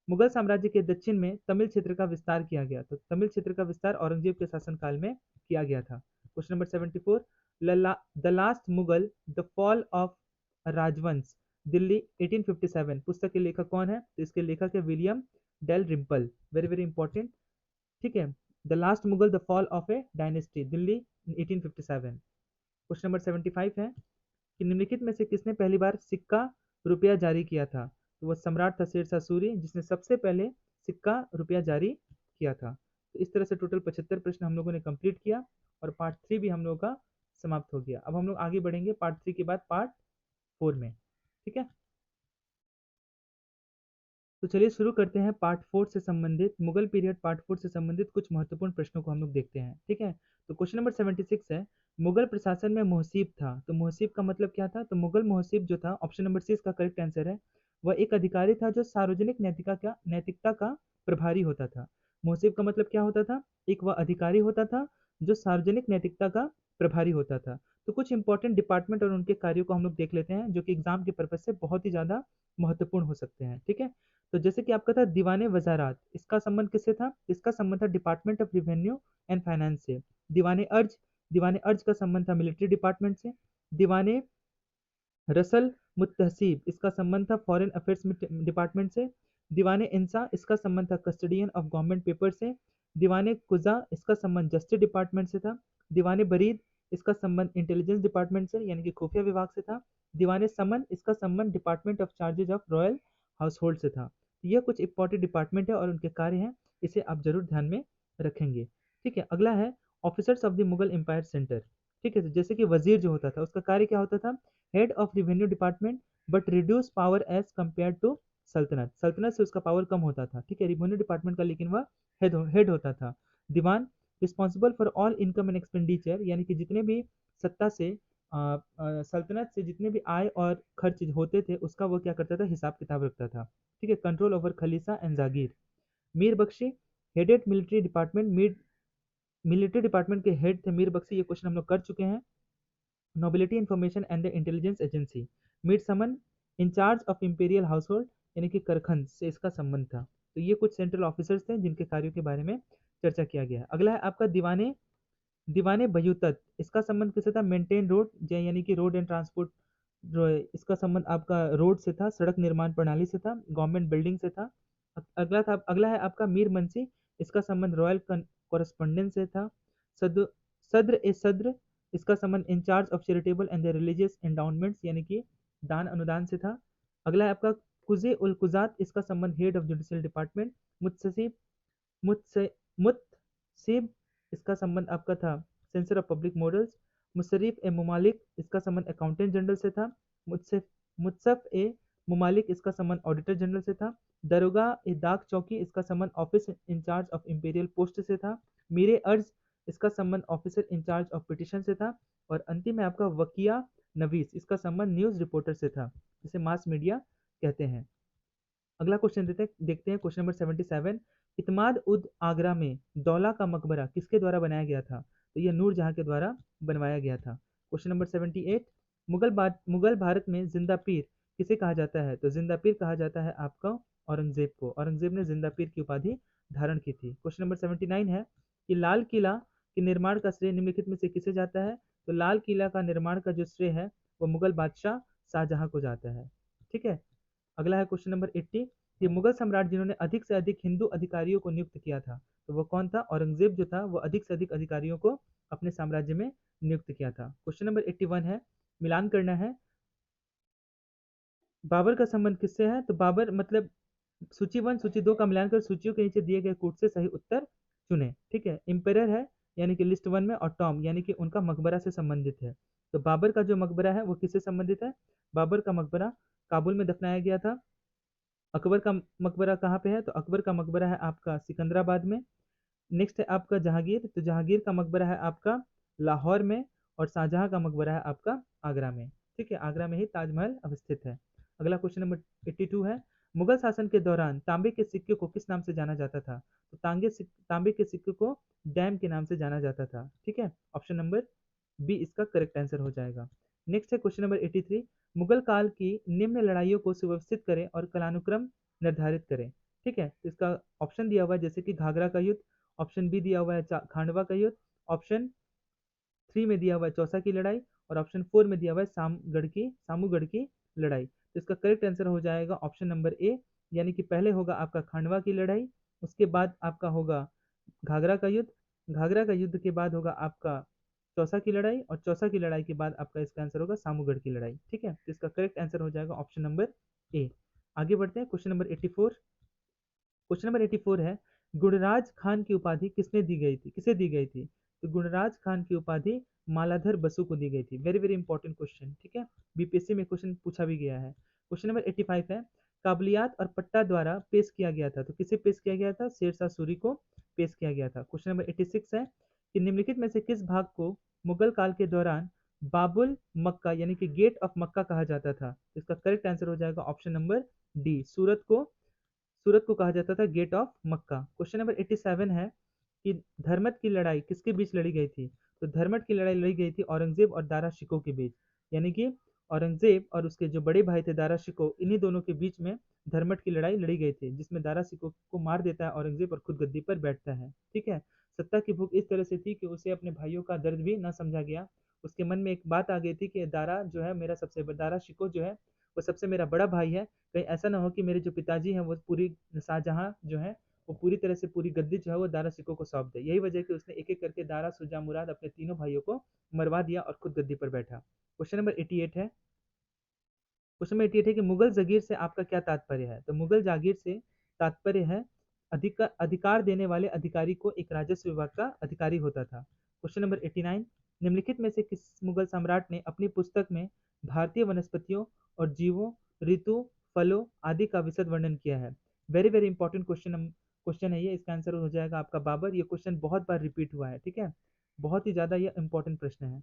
मुगल साम्राज्य के दक्षिण में तमिल क्षेत्र का विस्तार किया गया, तो तमिल क्षेत्र का विस्तार औरंगजेब के शासनकाल में किया गया था। Question number 74, the last Mughal, the fall of राजवंश, दिल्ली 1857, पुस्तक के लेखक कौन है? तो इसके लेखक है William Dalrymple, very very important. ठीक है, the last Mughal, the fall of a dynasty, Delhi 1857। Question number 75 है कि निम्नलिखित में से किसने पहली बार सिक्का रुपया जारी किया था? तो वह सम्राट था शेरशाह सूरी, जिसने सबसे पहले सिक्का रुपया जारी किया था। तो इस तरह से टोटल 75 प्रश्न हम लोगों ने कंप्लीट किया और पार्ट 3 भी हम लोगों का समाप्त हो गया। अब हम लोग आगे बढ़ेंगे पार्ट 3 के बाद पार्ट 4 में। ठीक है, तो चलिए शुरू करते हैं पार्ट 4 से संबंधित, मुगल पीरियड पार्ट 4 से संबंधित कुछ महत्वपूर्ण प्रश्नों को हम लोग देखते हैं। ठीक है, तो क्वेश्चन नंबर 76 है, मुगल प्रशासन में मुहसिब था। तो मुहसिब का मतलब क्या था? तो मुगल मुहसिब जो था, ऑप्शन नंबर सी इसका करेक्ट आंसर है, वह एक अधिकारी था जो सार्वजनिक नैतिकता का प्रभारी होता था। मुहसिब का मतलब क्या होता था? एक वह अधिकारी होता था जो सार्वजनिक नैतिकता का प्रभारी होता था। तो कुछ इंपॉर्टेंट डिपार्टमेंट और उनके कार्यों को हम लोग देख लेते हैं, जो कि एग्जाम के पर्पज से बहुत ही ज्यादा महत्वपूर्ण हो सकते हैं। ठीक है, तो जैसे कि आपका था दीवाने वजारात, इसका संबंध किससे था? इसका संबंध था department of revenue and finance से। दीवाने अर्ज का संबंध था मिलिट्री डिपार्टमेंट से। दीवाने रसल मुत्तहसीब, इसका संबंध था फॉरेन अफेयर्स डिपार्टमेंट से। दीवाने इंसा, इसका संबंध था कस्टडियन ऑफ गवर्नमेंट पेपर से। दीवाने कुजा, इसका संबंध जस्टिस डिपार्टमेंट से था। दीवाने बरीद, इसका संबंध इंटेलिजेंस डिपार्टमेंट से यानी कि खुफिया विभाग से था। दीवाने समन, इसका संबंध department of charges of royal house hold से था। तो यह कुछ इंपॉर्टेंट डिपार्टमेंट है और उनके कार्य हैं, इसे आप जरूर ध्यान में रखेंगे। ठीक है, अगला है officers of the Mughal empire center. ठीक है, तो जैसे कि वजीर जो होता था उसका कार्य क्या होता था? Head of revenue department, but reduce power as compare to Sultanat, सल्तनत से उसका पावर कम होता था। ठीक है, रेवेन्यू डिपार्टमेंट का लेकिन वह हेड होता था। Diwan responsible for all income and expenditure, यानी कि जितने भी सत्ता से सल्तनत से जितने भी आय और खर्च होते थे उसका वो क्या करता था? हिसाब किताब रखता था। ठीक है, control over khalisa and jagir. Mir Bakhshi headed military department, military department के हेड थे मीर बख्शी, ये क्वेश्चन हम लोग कर चुके हैं। Nobility information and the intelligence agency, Mir Saman incharge of imperial household, यानी कि करखंड से इसका संबंध था। तो ये कुछ सेंट्रल ऑफिसर्स थे जिनके कार्यों के बारे में चर्चा किया गया है। अगला है आपका दीवाने दीवाने बयूतत, इसका संबंध किससे था? मेंटेन रोड, यानी कि रोड एंड ट्रांसपोर्ट, इसका संबंध आपका रोड से था, सड़क निर्माण प्रणाली से था, गवर्नमेंट बिल्डिंग से था। अगला है आपका मीर मंसी, इसका संबंध रॉयल कॉरेस्पोंडेंस से था। सद सद्र, इसका संबंध in charge of charitable and the religious endowments, यानी कि दान अनुदान से था। अगला है आपका कुजे उल कुजात, इसका संबंध हेड ऑफ जुडिशियल डिपार्टमेंट। मुतसिब मुतसे मुतसिब, इसका संबंध आपका था सेंसर ऑफ पब्लिक मॉडल्स। मुशर्रिफ ए मुमालिक, इसका संबंध अकाउंटेंट जनरल से था। मुत्सफ मुत्सफ ए मुमालिक, इसका संबंध ऑडिटर जनरल से था। दरोगा ए दाग चौकी, इसका संबंध office incharge of imperial post से था। मीरे अर्ज, इसका संबंध ऑफिसर इंचार्ज ऑफ पिटिशन से था। और अंतिम है आपका वकिया नवीस, इसका संबंध न्यूज रिपोर्टर से था, जिसे मास मीडिया कहते हैं। अगला क्वेश्चन देखते हैं क्वेश्चन नंबर 77, इतमाद उद आगरा में दौला का मकबरा किसके द्वारा बनाया गया था? तो यह नूरजहां के द्वारा बनवाया गया था। क्वेश्चन नंबर 78, मुगल भारत में जिंदा पीर किसे कहा जाता है? तो जिंदा पीर कहा जाता है आपका औरंगजेब को। औरंगजेब ने जिंदा पीर की उपाधि धारण की थी। क्वेश्चन नंबर 79 है कि लाल किला के निर्माण का श्रेय निम्नलिखित में से किसे जाता है? तो लाल किला का निर्माण का जो श्रेय है वो मुगल बादशाह शाहजहां को जाता है। ठीक है, अगला है क्वेश्चन नंबर 80, कि मुगल सम्राट जिन्होंने अधिक से अधिक हिंदू अधिकारियों को नियुक्त किया था, तो वो कौन था? औरंगजेब जो था वो अधिक से अधिक अधिकारियों को अपने साम्राज्य में नियुक्त किया था। क्वेश्चन नंबर 81 है, मिलान करना है, बाबर का संबंध किससे है? तो बाबर मतलब सूची 1 सूची 2 का मिलान कर सूचियों के नीचे दिए गए कूट से सही उत्तर चुने। ठीक है, इंपेरर है यानी कि लिस्ट 1 में, और टॉम यानी कि उनका मकबरा से संबंधित है। तो बाबर का जो मकबरा है वो किससे संबंधित है? बाबर का मकबरा काबुल में दफनाया गया था। अकबर का मकबरा कहाँ पे है? तो अकबर का मकबरा है आपका सिकंदराबाद में। नेक्स्ट है आपका जहांगीर, तो जहांगीर का मकबरा है आपका लाहौर में। और शाहजहां का मकबरा है आपका आगरा में। ठीक है, आगरा में ही ताजमहल अवस्थित है। अगला क्वेश्चन नंबर 82 है, मुगल शासन के दौरान तांबे के सिक्के को किस नाम से जाना जाता था? तो तांबे के सिक्के को डैम के नाम से जाना जाता था। ठीक है, ऑप्शन नंबर बी इसका करेक्ट आंसर हो जाएगा। नेक्स्ट है क्वेश्चन नंबर 83, मुगल काल की निम्न लड़ाइयों को सुव्यवस्थित करें और कालानुक्रम निर्धारित करें। ठीक है, तो इसका ऑप्शन दिया हुआ है जैसे कि घाघरा का युद्ध, ऑप्शन बी दिया हुआ है खांडवा का युद्ध, ऑप्शन 3 में दिया हुआ है चौसा की लड़ाई, और ऑप्शन 4 में दिया हुआ है सामूगढ़ की लड़ाई। तो इसका करेक्ट आंसर हो जाएगा ऑप्शन नंबर ए, यानी कि पहले होगा आपका खांडवा की लड़ाई, उसके बाद आपका होगा घाघरा का युद्ध, घाघरा का युद्ध के बाद होगा आपका चौसा की लड़ाई, और चौसा की लड़ाई के बाद आपका इसका आंसर होगा सामूगढ़ की लड़ाई। ठीक है, तो इसका करेक्ट आंसर हो जाएगा ऑप्शन नंबर ए। आगे बढ़ते हैं, क्वेश्चन नंबर 84। क्वेश्चन नंबर 84 है, गुणराज खान की उपाधि किसने दी गई थी, किसे दी गई थी? तो गुणराज खान की उपाधि मालाधर बसु को दी गई थी। वेरी वेरी इंपॉर्टेंट क्वेश्चन, ठीक है, बीपीएससी में क्वेश्चन पूछा भी गया है। क्वेश्चन नंबर 85 है, काबलियात और पट्टा द्वारा पेश किया गया था, तो किसे पेश किया गया था? शेरशाह सूरी को पेश किया गया था। क्वेश्चन नंबर 86 है कि निम्नलिखित में से किस भाग को मुगल काल के दौरान बाबुल मक्का यानी कि गेट ऑफ मक्का कहा जाता था? इसका करेक्ट आंसर हो जाएगा ऑप्शन नंबर डी, सूरत को कहा जाता था gate of Mecca. Question number 87 है कि धर्मत की लड़ाई किसके बीच लड़ी गई थी? तो धर्मत की लड़ाई लड़ी गई थी औरंगजेब और दारा शिकोह के बीच, यानी कि औरंगजेब और उसके जो बड़े भाई थे दारा शिकोह, इन्हीं दोनों के बीच में धर्मत की लड़ाई लड़ी गई थी, जिसमें दारा शिकोह को मार देता है औरंगजेब और खुद गद्दी पर बैठता है। ठीक है, सत्ता की भूख इस तरह से थी कि उसे अपने भाइयों का दर्द भी ना समझा गया। उसके मन में एक बात आ गई थी कि दारा जो है मेरा सबसे दारा शिकोह जो है वो सबसे मेरा बड़ा भाई है, कहीं ऐसा ना हो कि मेरे जो पिताजी हैं वो पूरी शाहजहां जो है वो पूरी तरह से पूरी गद्दी जो है वो दारा सिकोह को सौंप दे। यही वजह कि उसने एक एक करके दारा, सुजा, मुराद अपने तीनों भाइयों को मरवा दिया और खुद गद्दी पर बैठा। क्वेश्चन नंबर 88 है, क्वेश्चन नंबर 88 है कि मुगल जागीर से आपका क्या तात्पर्य है? तो मुगल जागीर से तात्पर्य है अधिकार देने वाले अधिकारी को एक राजस्व विभाग का अधिकारी होता था। क्वेश्चन नंबर 89, निम्नलिखित में से किस मुगल सम्राट ने अपनी पुस्तक में भारतीय वनस्पतियों और जीवों, ऋतु, फलों आदि का विशद वर्णन किया है? वेरी वेरी इंपॉर्टेंट क्वेश्चन है ये। इसका आंसर हो जाएगा आपका बाबर। ये क्वेश्चन बहुत बार रिपीट हुआ है, ठीक है, बहुत ही ज्यादा ये इंपॉर्टेंट प्रश्न है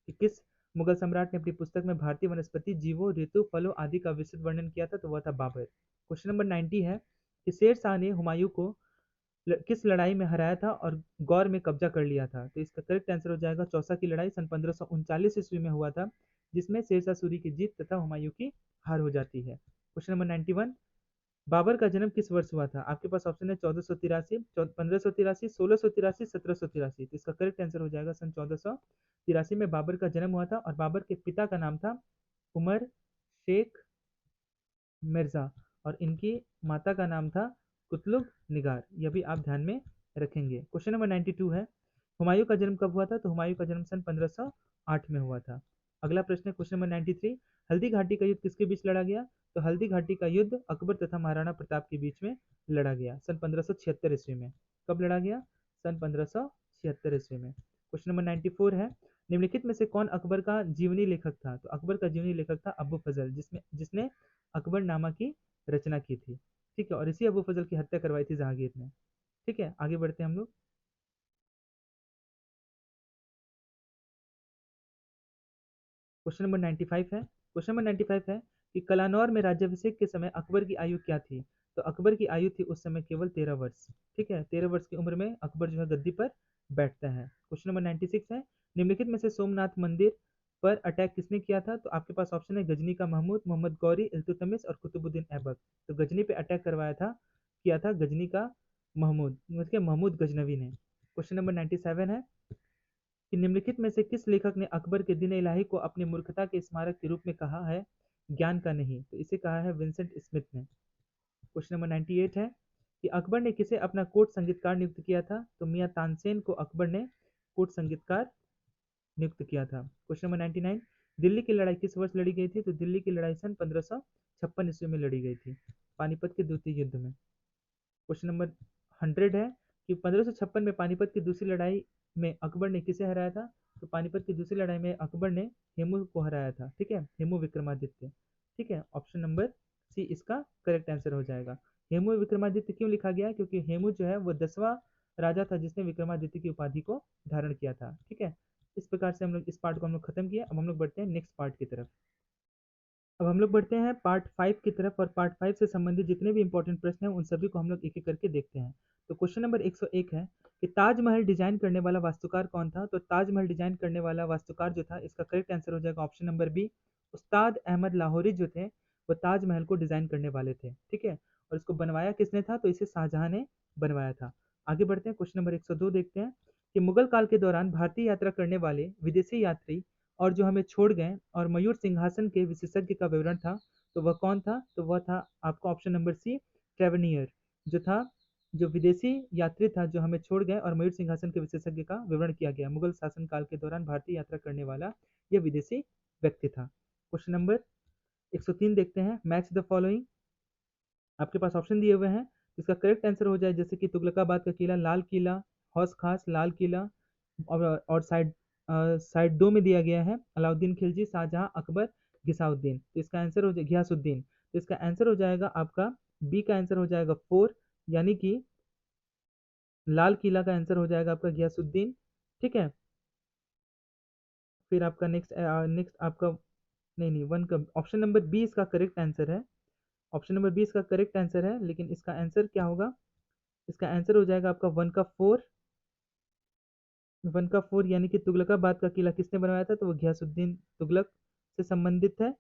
कि किस मुगल सम्राट ने अपनी पुस्तक में भारतीय वनस्पति, जीवों, ऋतु, फलों आदि का विस्तृत वर्णन किया था? तो वह था बाबर। क्वेश्चन नंबर 90 है कि शेर शाह ने हुमायूं को किस लड़ाई में हराया था और गौर में कब्जा कर लिया था? तो इसका करेक्ट आंसर हो जाएगा चौसा की लड़ाई, सन 1539 ईस्वी में हुआ था, जिसमें शेरशाह सूरी की जीत तथा हुमायूं की हार हो जाती है। क्वेश्चन नंबर 91, बाबर का जन्म किस वर्ष हुआ था? आपके पास ऑप्शन है 1483, 1583, 1683, 1783। तो इसका करेक्ट आंसर हो जाएगा सन 1483 में बाबर का जन्म हुआ था, और बाबर के पिता का नाम था उमर शेख मिर्जा, और इनकी माता का नाम था कुतलुग निगार। यह भी आप ध्यान में रखेंगे। क्वेश्चन नंबर 92 है, हुमायूं का जन्म कब हुआ था? तो हुमायूं का जन्म सन 1508 में हुआ था। अगला प्रश्न है क्वेश्चन नंबर 93, हल्दी घाटी का युद्ध किसके बीच लड़ा गया? तो हल्दी घाटी का युद्ध अकबर तथा महाराणा प्रताप के बीच में लड़ा गया सन 1576 ईस्वी में। कब लड़ा गया? सन 1576 ईस्वी में। क्वेश्चन नंबर 94 है, निम्नलिखित में से कौन अकबर का जीवनी लेखक था? तो अकबर का जीवनी लेखक था अबू फजल, जिसने अकबरनामा की रचना की थी। ठीक है, और इसी अबू फजल की हत्या करवाई थी जहांगीर ने। ठीक है, आगे बढ़ते हैं हम लोग। क्वेश्चन नंबर 95 है, क्वेश्चन नंबर 95 है कि कलानौर में राज्याभिषेक के समय अकबर की आयु क्या थी? तो अकबर की आयु थी उस समय केवल 13 वर्ष। ठीक है, 13 वर्ष की उम्र में अकबर जो है गद्दी पर बैठता है। क्वेश्चन नंबर 96 है, निम्नलिखित में से सोमनाथ मंदिर पर अटैक किसने किया था? तो आपके पास ऑप्शन है गजनी का महमूद, मोहम्मद गौरी, इल्तुतमिश और कुतुबुद्दीन ऐबक। तो गजनी पे अटैक करवाया था, किया था गजनी का महमूद, मतलब महमूद गजनवी ने। क्वेश्चन नंबर 97 है कि निम्नलिखित में से किस लेखक ने अकबर के दिन इलाही को अपनी मूर्खता के स्मारक के रूप में कहा है ज्ञान का नहीं? तो इसे कहा है विंसेंट स्मिथ ने। क्वेश्चन नंबर 98 है कि अकबर ने किसे अपना कोर्ट संगीतकार नियुक्त किया था? तो मियाँ तानसेन को अकबर ने कोर्ट संगीतकार नियुक्त किया था। क्वेश्चन नंबर 99, दिल्ली की लड़ाई किस वर्ष लड़ी गई थी? तो दिल्ली की लड़ाई सन 1556 ईस्वी में लड़ी गई थी, पानीपत के द्वितीय युद्ध में। क्वेश्चन नंबर 100 है कि 1556 में पानीपत की दूसरी लड़ाई में अकबर ने किसे हराया था? तो पानीपत की दूसरी लड़ाई में अकबर ने हेमू को हराया था। ठीक है, हेमू विक्रमादित्य। ठीक है, ऑप्शन नंबर सी इसका करेक्ट आंसर हो जाएगा। हेमू विक्रमादित्य क्यों लिखा गया? क्योंकि हेमू जो है वो 10वां राजा था जिसने विक्रमादित्य की उपाधि को धारण किया था। ठीक है, इस प्रकार से हम लोग इस पार्ट को हम लोग खत्म किया। अब हम लोग बढ़ते हैं नेक्स्ट पार्ट की तरफ। अब हम लोग बढ़ते हैं पार्ट 5 की तरफ, और पार्ट 5 से संबंधित जितने भी इंपॉर्टेंट प्रश्न हैं उन सभी को हम लोग एक एक करके देखते हैं। तो क्वेश्चन नंबर 101 है कि ताजमहल डिजाइन करने वाला वास्तुकार कौन था? तो ताजमहल डिजाइन करने वाला वास्तुकार जो था, इसका करेक्ट आंसर हो जाएगा ऑप्शन नंबर बी, उस्ताद अहमद लाहौरी जो थे वो ताजमहल को डिजाइन करने वाले थे। ठीक है, और इसको बनवाया किसने था? तो इसे शाहजहां ने बनवाया था। आगे बढ़ते हैं, क्वेश्चन नंबर 102 देखते हैं कि मुगल काल के दौरान भारतीय यात्रा करने वाले विदेशी यात्री और जो हमें छोड़ गए और मयूर सिंहासन के विशेषज्ञ का विवरण था, तो वह कौन था? तो वह था आपका ऑप्शन नंबर सी, ट्रेवनियर, जो था, जो विदेशी यात्री था जो हमें छोड़ गए और मयूर सिंहासन के विशेषज्ञ का विवरण किया गया। मुगल शासन काल के दौरान भारतीय यात्रा करने वाला यह विदेशी व्यक्ति था। क्वेश्चन नंबर 103 देखते हैं, मैच द फॉलोइंग। आपके पास ऑप्शन दिए हुए हैं, इसका करेक्ट आंसर हो जाए जैसे कि तुगलकाबाद का किला, लाल किला, हौस खास, लाल किला, और साइड दो में दिया गया है अलाउद्दीन खिलजी, शाहजहां, अकबर, घिसाउद्दीन। तो इसका आंसर हो जाए घियासुद्दीन। तो इसका आंसर हो जाएगा आपका बी का आंसर हो जाएगा 4, यानी कि लाल किला का आंसर हो जाएगा आपका घियासुद्दीन। ठीक है, फिर आपका नेक्स्ट आपका, नहीं नहीं, वन का ऑप्शन नंबर बी इसका करेक्ट आंसर है। ऑप्शन नंबर बी इसका करेक्ट आंसर है, लेकिन इसका आंसर क्या होगा? इसका आंसर हो जाएगा आपका 1 का 4। 1 का 4 यानी कि तुगलकाबाद का किला किसने बनवाया था? तो वो घियासुद्दीन तुगलक से संबंधित है।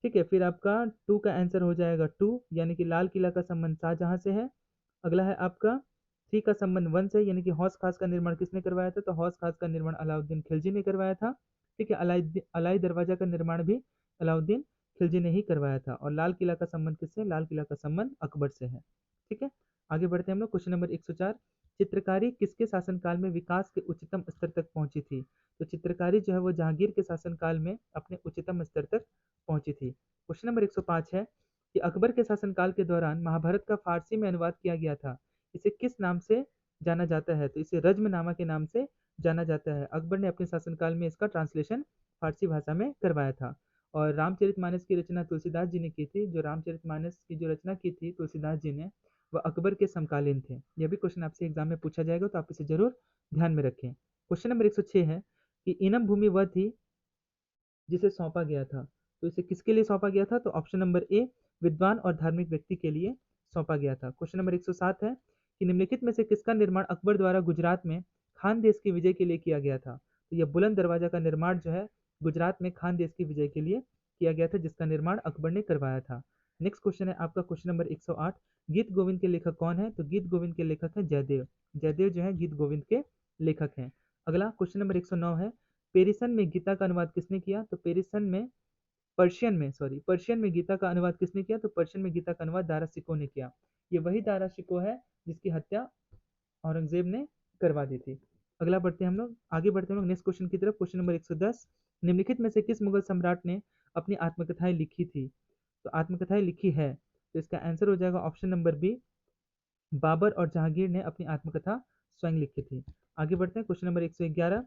ठीक है, फिर आपका 2 का आंसर हो जाएगा 2, यानी कि लाल किला का संबंध शाहजहां से है। अगला है आपका 3 का संबंध 1 से, यानी कि हौस खास का निर्माण किसने करवाया था? तो हौस खास का निर्माण अलाउद्दीन खिलजी ने करवाया था। ठीक है, अलाई दरवाजा का निर्माण भी अलाउद्दीन खिलजी ने ही करवाया था। और लाल किला का संबंध किससे? लाल किला का संबंध अकबर से है। ठीक है, आगे बढ़ते हैं हम लोग। क्वेश्चन नंबर 104, चित्रकारी किसके शासनकाल में विकास के उच्चतम स्तर तक पहुंची थी? तो चित्रकारी जो है वो जहांगीर के शासनकाल में अपने उच्चतम स्तर तक पहुंची थी। क्वेश्चन नंबर 105 है कि अकबर के शासनकाल के दौरान महाभारत का फारसी में अनुवाद किया गया था, इसे किस नाम से जाना जाता है? तो इसे रज्मनामा के नाम से जाना जाता है। अकबर ने अपने शासनकाल में इसका ट्रांसलेशन फारसी भाषा में करवाया था। और रामचरितमानस की रचना तुलसीदास जी ने की थी। जो रामचरितमानस की जो रचना की थी तुलसीदास जी ने, वह अकबर के समकालीन थे। यह भी क्वेश्चन आपसे एग्जाम में पूछा जाएगा, तो आप इसे जरूर ध्यान में रखें। क्वेश्चन नंबर 106 है कि इनम भूमि वह थी जिसे सौंपा गया था। तो इसे किसके लिए सौंपा गया था? तो ऑप्शन नंबर ए, विद्वान और धार्मिक व्यक्ति के लिए सौंपा गया था। क्वेश्चन नंबर 107 है कि निम्नलिखित में से किसका निर्माण अकबर द्वारा गुजरात में खान देश की विजय के लिए किया गया था? तो यह बुलंद दरवाजा का निर्माण जो है गुजरात में खान देश की विजय के लिए किया गया था, जिसका निर्माण अकबर ने करवाया था। नेक्स्ट क्वेश्चन है आपका क्वेश्चन नंबर 108, गीत गोविंद के लेखक कौन है? तो गीत गोविंद के लेखक हैं जयदेव। जयदेव जो है गीत गोविंद के लेखक हैं। अगला क्वेश्चन नंबर 109 है, पेरिसन में गीता का अनुवाद किसने किया? तो पर्शियन में गीता का अनुवाद किसने किया? तो पर्शियन में गीता का अनुवाद दारा शिकोह ने किया। ये वही दारा शिकोह है जिसकी हत्या औरंगजेब ने करवा दी थी। अगला बढ़ते हैं हम लोग, आगे बढ़ते हैं हम लोग नेक्स्ट क्वेश्चन की तरफ। क्वेश्चन नंबर 110, निम्नलिखित में से किस मुगल सम्राट ने अपनी आत्मकथाएं लिखी थी? तो आत्मकथाएं लिखी है, तो इसका आंसर हो जाएगा ऑप्शन नंबर बी, बाबर और जहांगीर ने अपनी आत्मकथा स्वयं लिखी थी। आगे बढ़ते हैं क्वेश्चन नंबर 111,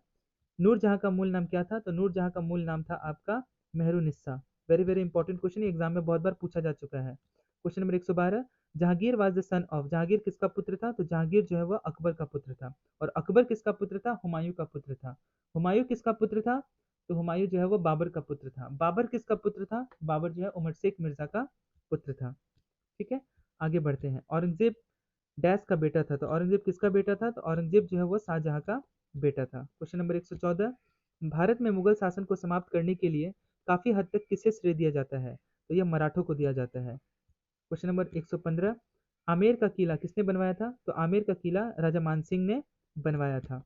नूरजहां का मूल नाम क्या था? तो नूरजहां का मूल नाम था आपका Mehrunnisa. Very very important question, exam में बहुत बार पूछा जा चुका है। Question number 112, Jahangir was the son of, Jahangir किसका पुत्र था? तो जहांगीर जो है वह अकबर का पुत्र था। और अकबर किसका पुत्र था? हुमायूं का पुत्र था। हुमायूं किसका पुत्र था? तो हुमायूं जो है वह बाबर का पुत्र था। बाबर किसका पुत्र था? बाबर जो है उमर शेख मिर्जा का पुत्र था। ठीक है, आगे बढ़ते हैं। औरंगजेब डैश का बेटा था, तो औरंगजेब किसका बेटा था? तो औरंगजेब जो है वो शाहजहां का बेटा था। क्वेश्चन नंबर 114, भारत में मुगल शासन को समाप्त करने के लिए काफी हद तक किसे श्रेय दिया जाता है? तो यह मराठों को दिया जाता है। क्वेश्चन नंबर 115, आमेर का किला किसने बनवाया था? तो आमेर का किला राजा मानसिंह ने बनवाया था।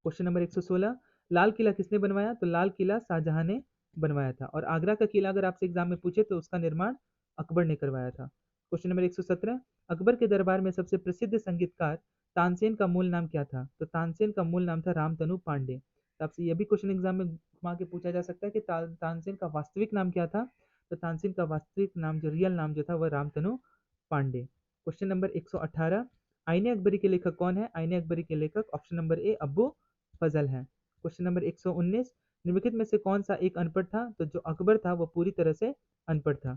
क्वेश्चन नंबर 116, लाल किला किसने बनवाया? तो लाल किला शाहजहां ने बनवाया था। और आगरा का किला अगर आपसे एग्जाम में पूछे तो उसका निर्माण अकबर ने करवाया था। क्वेश्चन नंबर 117, अकबर के दरबार में सबसे प्रसिद्ध संगीतकार तानसेन का मूल नाम क्या था? तो तानसेन का मूल नाम था रामतनु पांडे। तो आपसे यह भी क्वेश्चन एग्जाम में घुमा के पूछा जा सकता है कि तानसेन का वास्तविक नाम क्या था? तो तानसेन का वास्तविक नाम, जो रियल नाम जो था, वह रामतनु पांडे। क्वेश्चन नंबर 118, आईने अकबरी के लेखक कौन है? आईने अकबरी के लेखक ऑप्शन नंबर ए, अब्बू फजल है। क्वेश्चन नंबर 119, निम्नलिखित में से कौन सा एक अनपढ़ था? तो जो अकबर था वो पूरी तरह से अनपढ़ था।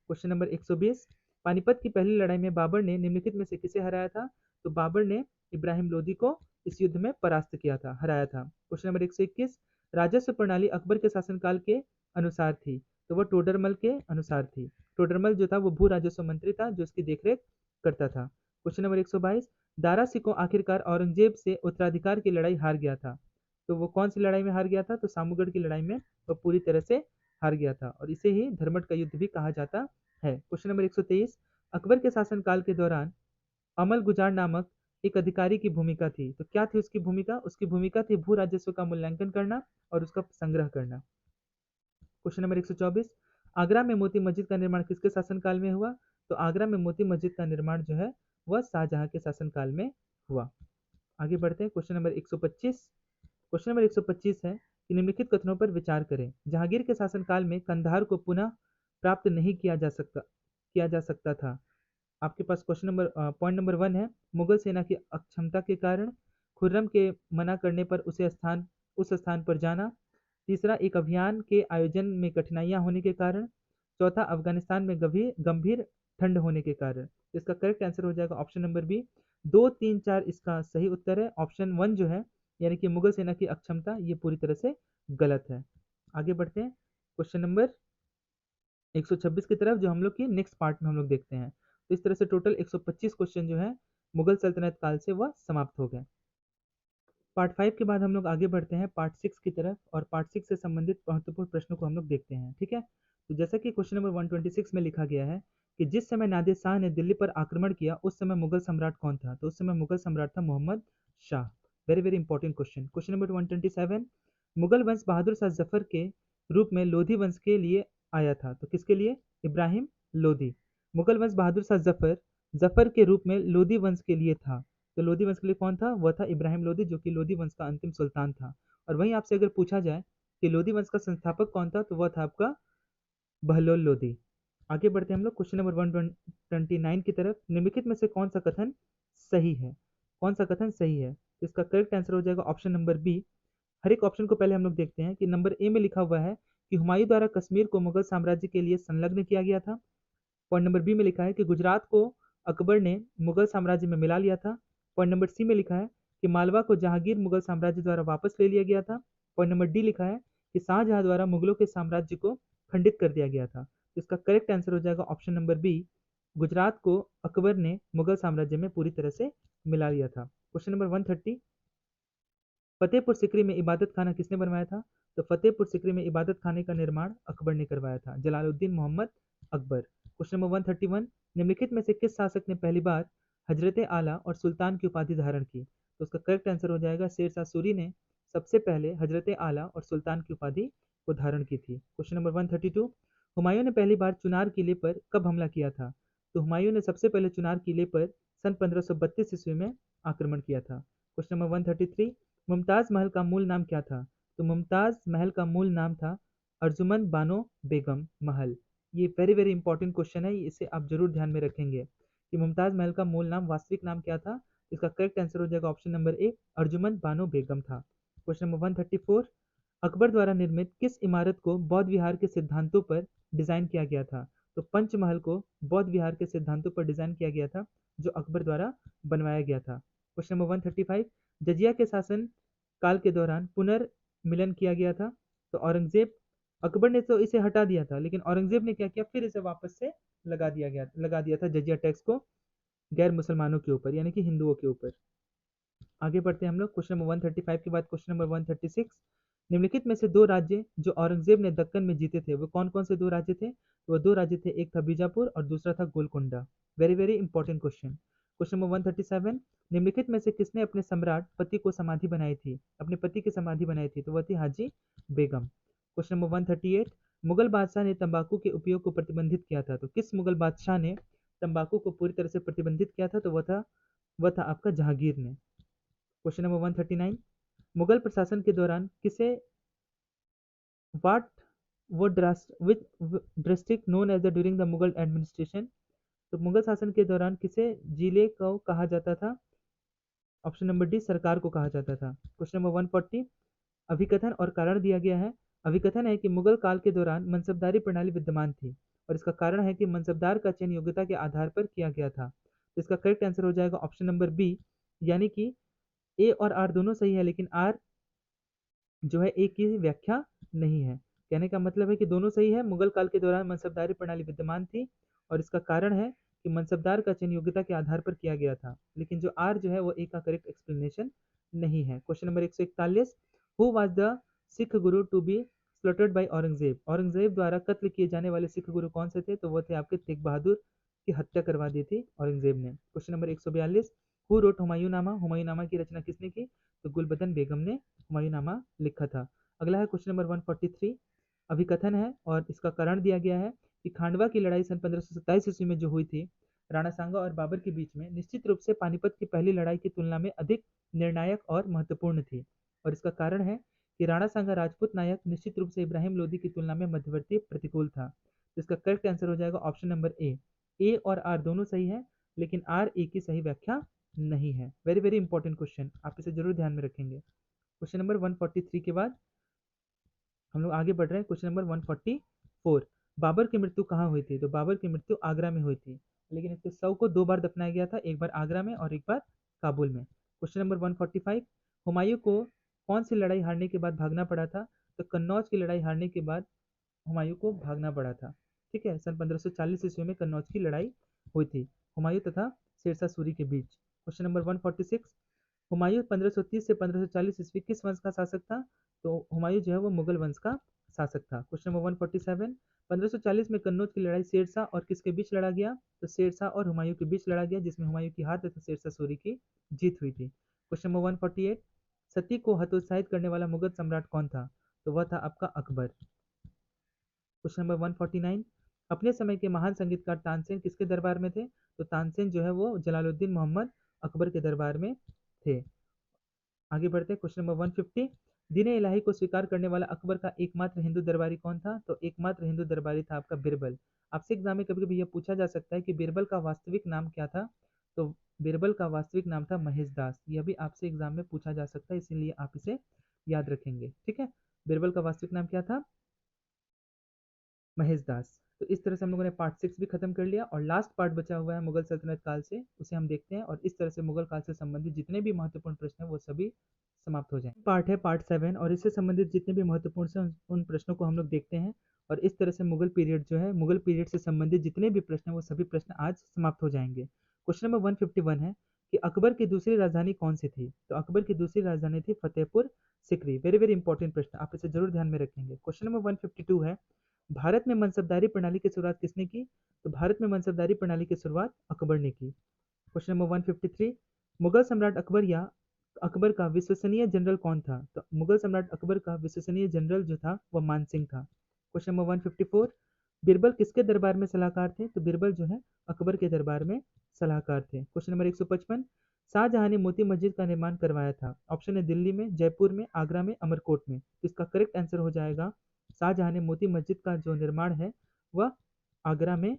क्वेश्चन नंबर 120, पानीपत की पहली लड़ाई में बाबर ने निम्नलिखित में से किसे हराया था? तो बाबर ने इब्राहिम लोदी को इस युद्ध में परास्त किया था, हराया था। क्वेश्चन नंबर 121, राजस्व प्रणाली अकबर के शासनकाल के अनुसार थी? तो वह टोडरमल के अनुसार थी। टोडरमल जो था वो भू राजस्व मंत्री था जो इसकी देखरेख करता था। क्वेश्चन नंबर 122, दारा सिकोह आखिरकार औरंगजेब से उत्तराधिकार की लड़ाई हार गया था। तो वो कौन सी लड़ाई में हार गया था? तो सामूगढ़ की लड़ाई में वो पूरी तरह से हार गया था, और इसे ही धर्मट का युद्ध भी कहा जाता है। क्वेश्चन नंबर 123, अकबर के शासनकाल के दौरान अमल गुजार नामक एक अधिकारी की भूमिका थी। तो क्या थी उसकी भूमिका? उसकी भूमिका थी भू राजस्व का मूल्यांकन करना और उसका संग्रह करना। क्वेश्चन नंबर 124, आगरा में मोती मस्जिद का निर्माण किसके शासनकाल में हुआ? तो आगरा में मोती मस्जिद का निर्माण जो है वह शाहजहां के शासनकाल में हुआ। आगे बढ़ते हैं क्वेश्चन नंबर 125। क्वेश्चन नंबर 125 है कि निम्नलिखित कथनों पर विचार करें। जहांगीर के शासनकाल में कंधार को पुनः प्राप्त नहीं किया जा सकता था। आपके पास क्वेश्चन नंबर पॉइंट नंबर 1 है, मुगल सेना की अक्षमता के कारण, खुर्रम के मना करने पर उस स्थान पर जाना, तीसरा एक अभियान के आयोजन में कठिनाइयां होने के कारण, चौथा अफगानिस्तान में गंभीर गंभीर ठंड होने के कारण। इसका करेक्ट आंसर हो जाएगा ऑप्शन नंबर बी। 2, 3, 4 इसका सही उत्तर है। ऑप्शन 1 जो है यानी कि मुगल सेना की अक्षमता, ये पूरी तरह से गलत है। आगे बढ़ते हैं क्वेश्चन नंबर 126 की तरफ, जो हम लोग की नेक्स्ट पार्ट में हम लोग देखते हैं। तो इस तरह से टोटल 125 क्वेश्चन जो है मुगल सल्तनत काल से वह समाप्त हो गए। पार्ट 5 के बाद हम लोग आगे बढ़ते हैं पार्ट 6 की तरफ, और पार्ट 6 से संबंधित महत्वपूर्ण प्रश्नों को हम लोग देखते हैं। ठीक है, तो जैसा कि क्वेश्चन नंबर 126 में लिखा गया है कि जिस समय नादिर शाह ने दिल्ली पर आक्रमण किया उस समय मुगल सम्राट कौन था? तो उस समय मुगल सम्राट था Mohammad Shah. Very very important question. Question number 127, Mughal वंश बहादुर शाह जफर के रूप में लोधी वंश के लिए आया था। तो किसके लिए? इब्राहिम लोधी। मुगल वंश बहादुर शाह जफर जफर के रूप में लोधी वंश के लिए था। तो लोधी वंश के लिए कौन था? वह था इब्राहिम लोधी, जो कि लोधी वंश का अंतिम सुल्तान था। और वहीं आपसे अगर पूछा जाए कि लोधी वंश का संस्थापक कौन था, तो वह था आपका बहलोल लोधी। आगे बढ़ते हैं हम लोग क्वेश्चन नंबर 129 की तरफ। निम्नलिखित में से कौन सा कथन सही है? कौन सा कथन सही है? तो इसका करेक्ट आंसर हो जाएगा ऑप्शन नंबर बी। हर एक ऑप्शन को पहले हम लोग देखते हैं कि नंबर ए में लिखा हुआ है कि हुमायूं द्वारा कश्मीर को मुगल साम्राज्य के लिए संलग्न किया गया था। पॉइंट नंबर बी में लिखा है कि गुजरात को अकबर ने मुगल साम्राज्य में मिला लिया था। पॉइंट नंबर सी में लिखा है कि मालवा को जहांगीर मुगल साम्राज्य द्वारा वापस ले लिया गया था। पॉइंट नंबर डी लिखा है कि शाहजहां द्वारा मुगलों के साम्राज्य को खंडित कर दिया गया था। तो इसका करेक्ट आंसर हो जाएगा ऑप्शन नंबर बी, गुजरात को अकबर ने मुगल साम्राज्य में पूरी तरह से मिला लिया था। क्वेश्चन नंबर 130, फतेहपुर सिकरी में इबादत खाना किसने बनवाया था? तो फतेहपुर सिकरी में इबादत खाने का निर्माण अकबर ने करवाया था, जलालुद्दीन मोहम्मद अकबर। क्वेश्चन नंबर 131, निम्नलिखित में से किस शासक ने पहली बार हजरत आला और सुल्तान की उपाधि धारण की? तो उसका करेक्ट आंसर हो जाएगा शेर शाह सूरी ने सबसे पहले हजरत आला और सुल्तान की उपाधि को धारण की थी। क्वेश्चन नंबर 132, हुमायूं ने पहली बार चुनार किले पर कब हमला किया था? तो हुमायूं ने सबसे पहले चुनार किले पर सन 1532 ईस्वी में आक्रमण किया था। क्वेश्चन नंबर 133, मुमताज महल का मूल नाम क्या था? तो मुमताज महल का मूल नाम था अर्जुमंद बानो बेगम महल। ये वेरी वेरी इंपॉर्टेंट क्वेश्चन है, इसे आप जरूर ध्यान में रखेंगे कि मुमताज महल का मूल नाम, वास्तविक नाम क्या था। इसका करेक्ट आंसर हो जाएगा option number A, Arjumand Banu Begum था। क्वेश्चन नंबर 134, अकबर द्वारा निर्मित किस इमारत को बौद्ध विहार के सिद्धांतों पर डिजाइन किया गया था? तो पंचमहल को बौद्ध विहार के सिद्धांतों पर डिजाइन किया गया था, जो अकबर द्वारा बनवाया गया था। क्वेश्चन नंबर 135, जजिया के शासन काल के दौरान पुनर्मिलन किया गया था। तो औरंगजेब, अकबर ने तो इसे हटा दिया था, लेकिन औरंगजेब ने क्या किया, फिर इसे वापस से लगा दिया था जजिया टैक्स को गैर मुसलमानों के ऊपर, यानी कि हिंदुओं के ऊपर। आगे बढ़ते हैं हम लोग क्वेश्चन नंबर 135 के बाद क्वेश्चन नंबर 136, निम्नलिखित में से दो राज्य जो औरंगजेब ने दक्कन में जीते थे वो कौन कौन से दो राज्य थे? तो वो दो राज्य थे, एक था बीजापुर और दूसरा था Golconda. Very very important question. Question number 137, निम्नलिखित में से किसने अपने सम्राट पति को समाधि बनाई थी, अपने पति की समाधि बनाई थी? तो वह थी हाजी बेगम। क्वेश्चन नंबर 138, मुगल बादशाह ने तंबाकू के उपयोग को प्रतिबंधित किया था। तो किस मुगल बादशाह ने तंबाकू को पूरी तरह से प्रतिबंधित किया था? तो वह था आपका जहांगीर ने। क्वेश्चन नंबर 139, मुगल प्रशासन के दौरान किसे व्हाट वो district known as the during the Mughal administration? तो मुगल शासन के दौरान किसे जिले को कहा जाता था? ऑप्शन नंबर डी, सरकार को कहा जाता था। क्वेश्चन नंबर 140, अभिकथन और कारण दिया गया है। अभिकथन है कि मुगल काल के दौरान मनसबदारी प्रणाली विद्यमान थी और इसका कारण है कि मनसबदार का चयन योग्यता के आधार पर किया गया था। तो इसका करेक्ट आंसर हो जाएगा ऑप्शन नंबर बी, यानी कि ए और आर दोनों सही है, लेकिन आर जो है ए की व्याख्या नहीं है। कहने का मतलब है कि दोनों सही है, मुगल काल के दौरान मनसबदारी प्रणाली विद्यमान थी और इसका कारण है कि मनसबदार का चयन योग्यता के आधार पर किया गया था, लेकिन जो आर जो है वो ए का करेक्ट एक्सप्लेनेशन नहीं है। Question number 141, who was the Sikh guru to be slaughtered by Aurangzeb? Aurangzeb द्वारा कत्ल किए जाने वाले सिख गुरु कौन से थे? तो वो थे आपके तेग बहादुर की हत्या करवा दी थी औरंगजेब ने। क्वेश्चन नंबर 142, हु रोट हुमायूंनामा, हुमायूंनामा की रचना किसने की? तो गुलबदन बेगम ने हुमायूंनामा लिखा था। अगला है क्वेश्चन नंबर 143, अभिकथन है और इसका कारण दिया गया है कि खांडवा की लड़ाई सन 1527 ईस्वी में जो हुई थी राणा सांगा और बाबर के बीच में, निश्चित रूप से पानीपत की पहली लड़ाई की तुलना में अधिक निर्णायक और महत्वपूर्ण थी। और इसका कारण है कि राणा सांगा राजपूत नायक निश्चित रूप से इब्राहिम लोदी की तुलना में मध्यवर्ती प्रतिकूल था। तो इसका करेक्ट आंसर हो जाएगा ऑप्शन नंबर ए और आर दोनों सही है, लेकिन आर ए की सही व्याख्या नहीं है। वेरी वेरी इंपॉर्टेंट क्वेश्चन, आप इसे जरूर ध्यान में रखेंगे। क्वेश्चन नंबर 143 के बाद हम लोग आगे बढ़ रहे हैं। क्वेश्चन नंबर 144, बाबर की मृत्यु कहाँ हुई थी? तो बाबर की मृत्यु आगरा में हुई थी, लेकिन इसके शव को दो बार दफनाया गया था, एक बार आगरा में और एक बार काबुल में। क्वेश्चन नंबर 145, हुमायूं को कौन सी लड़ाई हारने के बाद भागना पड़ा था? तो कन्नौज की लड़ाई हारने के बाद हुमायूं को भागना पड़ा था। ठीक है, सन 1540 ईस्वी में कन्नौज की लड़ाई हुई थी हुमायूं तथा शेरशाह सूरी के बीच। क्वेश्चन नंबर 146, हुमायूं 1530 से 1540 ईस्वी किस वंश का शासक था? तो हुमायूं जो है वो मुगल वंश का शासक था। क्वेश्चन नंबर 147, 1540 में कन्नौज की लड़ाई शेरशाह और किसके बीच लड़ा गया? तो शेरशाह और हुमायूं के बीच लड़ा गया, जिसमें हुमायूं की हार तथा शेरशाह सूरी की जीत हुई थी। क्वेश्चन नंबर 148, सती को हतोत्साहित करने वाला मुगल सम्राट कौन था? तो वह था आपका अकबर। क्वेश्चन नंबर 149, अपने समय के महान संगीतकार तानसेन किसके दरबार में थे? तो तानसेन जो है वो जलालुद्दीन मोहम्मद अकबर के दरबार में थे। आगे बढ़ते हैं। क्वेश्चन नंबर 150, दीन इलाही को स्वीकार करने वाला अकबर का एकमात्र हिंदू दरबारी कौन था? तो एकमात्र हिंदू दरबारी था आपका बीरबल। आपसे एग्जाम में कभी कभी यह पूछा जा सकता है कि बीरबल का वास्तविक नाम क्या था? तो बीरबल का वास्तविक नाम था महेश दास। यह भी आपसे एग्जाम में पूछा जा सकता है, इसीलिए आप इसे याद रखेंगे। ठीक है, बीरबल का वास्तविक नाम क्या था? महेश दास। तो इस तरह से हम लोगों ने पार्ट 6 भी खत्म कर लिया और लास्ट पार्ट बचा हुआ है मुगल सल्तनत काल से, उसे हम देखते हैं और इस तरह से मुगल काल से संबंधित जितने भी महत्वपूर्ण प्रश्न हैं वो सभी समाप्त हो जाएंगे। पार्ट है पार्ट 7 और इससे संबंधित जितने भी महत्वपूर्ण से उन प्रश्नों को हम लोग देखते हैं और इस तरह से मुगल पीरियड जो है, मुगल पीरियड से संबंधित जितने भी प्रश्न हैं वो सभी प्रश्न आज समाप्त हो जाएंगे। क्वेश्चन नंबर 151 है कि अकबर की दूसरी राजधानी कौन सी थी? तो अकबर की दूसरी राजधानी थी Fatehpur Sikri. Very very important प्रश्न, आप इसे जरूर ध्यान में रखेंगे। क्वेश्चन नंबर 152 है, भारत में मनसबदारी प्रणाली की शुरुआत किसने की? तो भारत में मनसबदारी प्रणाली की शुरुआत अकबर ने की। क्वेश्चन नंबर 153, मुगल सम्राट अकबर या अकबर का विश्वसनीय जनरल कौन था? तो मुगल सम्राट अकबर का विश्वसनीय जनरल जो था वह मानसिंह था। क्वेश्चन नंबर 154, बीरबल किसके दरबार में सलाहकार थे? तो बीरबल जो है अकबर के दरबार में सलाहकार थे। क्वेश्चन नंबर 155, शाहजहां ने मोती मस्जिद का निर्माण करवाया था। ऑप्शन है दिल्ली में, जयपुर में, आगरा में, अमरकोट में। तो इसका करेक्ट आंसर हो जाएगा शाहजहां ने मोती मस्जिद का जो निर्माण है वह आगरा में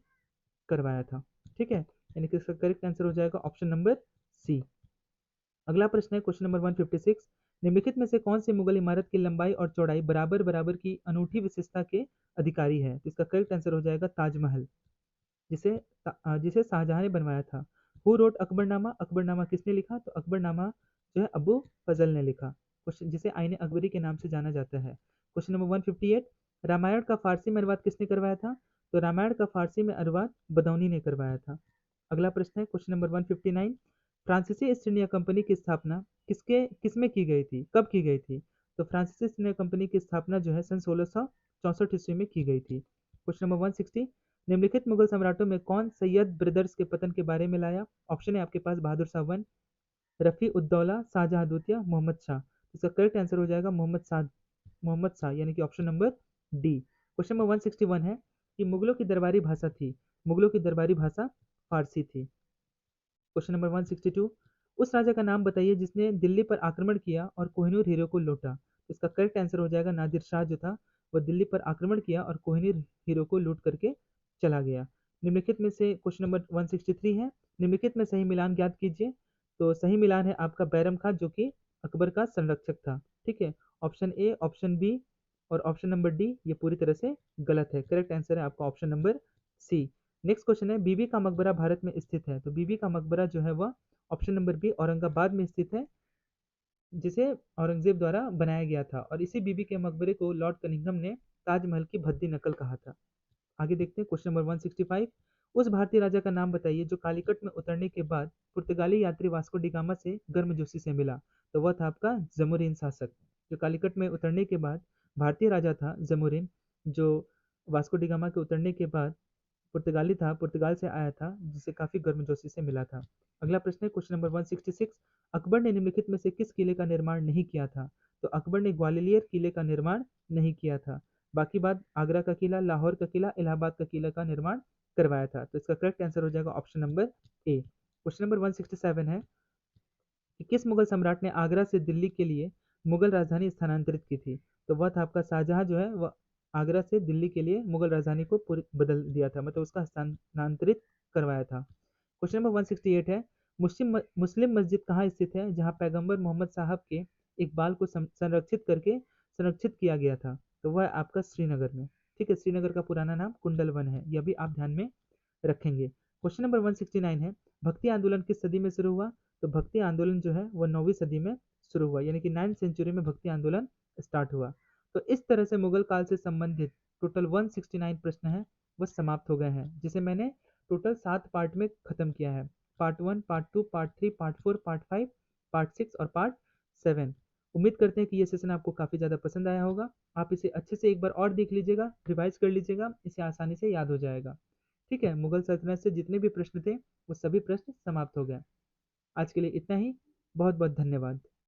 करवाया था। ठीक है, यानी कि इसका करेक्ट आंसर हो जाएगा ऑप्शन नंबर सी। अगला प्रश्न है क्वेश्चन नंबर 156, निम्नलिखित में से कौन सी मुगल इमारत की लंबाई और चौड़ाई बराबर बराबर की अनूठी विशेषता के अधिकारी है? तो इसका करेक्ट आंसर हो जाएगा ताजमहल, जिसे जिसे शाहजहां ने बनवाया था। हु रोट अकबरनामा, अकबरनामा किसने लिखा? तो अकबरनामा जो है अबू फजल ने लिखा, क्वेश्चन जिसे आईने अकबरी के नाम से जाना जाता है। क्वेश्चन नंबर 158, रामायण का फारसी में अनुवाद किसने करवाया था? तो रामायण का फारसी में अनुवाद बदौनी ने करवाया था। अगला प्रश्न है क्वेश्चन नंबर 159, फ्रांसीसी ईस्ट इंडिया कंपनी की स्थापना किसमें की गई थी, कब की गई थी? तो फ्रांसीसी ईस्ट इंडिया कंपनी की स्थापना जो है सन 1664 ईस्वी में की गई थी। क्वेश्चन नंबर 160, निम्नलिखित मुगल सम्राटों में कौन सैयद ब्रदर्स के पतन के बारे में लाया? ऑप्शन है आपके पास बहादुर शाह 1, रफी उद्दौला, शाहजहां द्वितीय, मोहम्मद शाह। इसका करेक्ट आंसर हो जाएगा मोहम्मद शाह यानी कि option number D. Question number 161 है कि मुगलों की दरबारी भाषा थी, मुगलों की दरबारी भाषा फारसी थी। क्वेश्चन नंबर 162, उस राजा का नाम बताइए जिसने दिल्ली पर आक्रमण किया और कोहिनूर हीरो को लूटा। इसका करेक्ट आंसर हो जाएगा नादिर शाह जो था वह दिल्ली पर आक्रमण किया और कोहिनूर हीरो को लूट करके चला गया। निम्नलिखित में से क्वेश्चन नंबर 163 है, निम्नलिखित में सही मिलान ज्ञात कीजिए। तो सही मिलान है आपका बैरम खां जो कि अकबर का संरक्षक था। ठीक है, ऑप्शन ए, ऑप्शन बी और ऑप्शन नंबर डी ये पूरी तरह से गलत है। करेक्ट आंसर है आपका option number C. Next question है, बीबी का मकबरा भारत में स्थित है। तो बीबी का मकबरा जो है वह ऑप्शन नंबर बी औरंगाबाद में स्थित है, जिसे औरंगजेब द्वारा बनाया गया था और इसी बीबी के मकबरे को लॉर्ड कनिंघम ने ताजमहल की भद्दी नकल कहा था। आगे देखते हैं क्वेश्चन नंबर 165, उस भारतीय राजा का नाम बताइए जो कालीकट में उतरने के बाद पुर्तगाली यात्री वास्को डिगामा से गर्मजोशी से मिला। तो वह था आपका जमुरीन शासक। जो कालीकट में उतरने के बाद भारतीय राजा था जमुरीन, जो वास्को डिगामा के उतरने के बाद पुर्तगाली था, पुर्तगाल से आया था, जिसे काफी गर्मजोशी से मिला था। अगला प्रश्न है क्वेश्चन नंबर 166। अकबर ने निम्नलिखित में से किस किले का निर्माण नहीं किया था? तो अकबर ने ग्वालियर किले का निर्माण नहीं किया था। बाकी बात आगरा का किला, लाहौर का किला, इलाहाबाद का किला का निर्माण करवाया था। तो इसका करेक्ट आंसर हो जाएगा ऑप्शन नंबर ए। क्वेश्चन नंबर 167 है कि किस मुगल सम्राट ने आगरा से दिल्ली के लिए मुगल राजधानी स्थानांतरित की थी? तो वह था आपका शाहजहां, जो है वह आगरा से दिल्ली के लिए मुगल राजधानी को बदल दिया था, मतलब उसका स्थानांतरित करवाया था। क्वेश्चन नंबर 168 है, मुस्लिम मस्जिद कहाँ स्थित है जहाँ पैगंबर मोहम्मद साहब के इकबाल को संरक्षित किया गया था? तो वह है आपका श्रीनगर में। ठीक है, श्रीनगर का पुराना नाम कुंडल वन है, यह भी आप ध्यान में रखेंगे। क्वेश्चन नंबर 169 है, भक्ति आंदोलन किस सदी में शुरू हुआ? तो भक्ति आंदोलन जो है वह 9वीं सदी में शुरू हुआ, यानी कि 9th सेंचुरी में भक्ति आंदोलन स्टार्ट हुआ। तो इस तरह से मुगल काल से संबंधित टोटल 169 प्रश्न हैं वह समाप्त हो गए हैं, जिसे मैंने टोटल 7 पार्ट में खत्म किया है। Part 1, part 2, part 3, part 4, part 5, part 6 और पार्ट 7। उम्मीद करते हैं कि ये सेशन आपको काफ़ी ज़्यादा पसंद आया होगा। आप इसे अच्छे से एक बार और देख लीजिएगा, रिवाइज कर लीजिएगा, इसे आसानी से याद हो जाएगा। ठीक है, मुगल सल्तनत से जितने भी प्रश्न थे वो सभी प्रश्न समाप्त हो गए। आज के लिए इतना ही। बहुत बहुत धन्यवाद।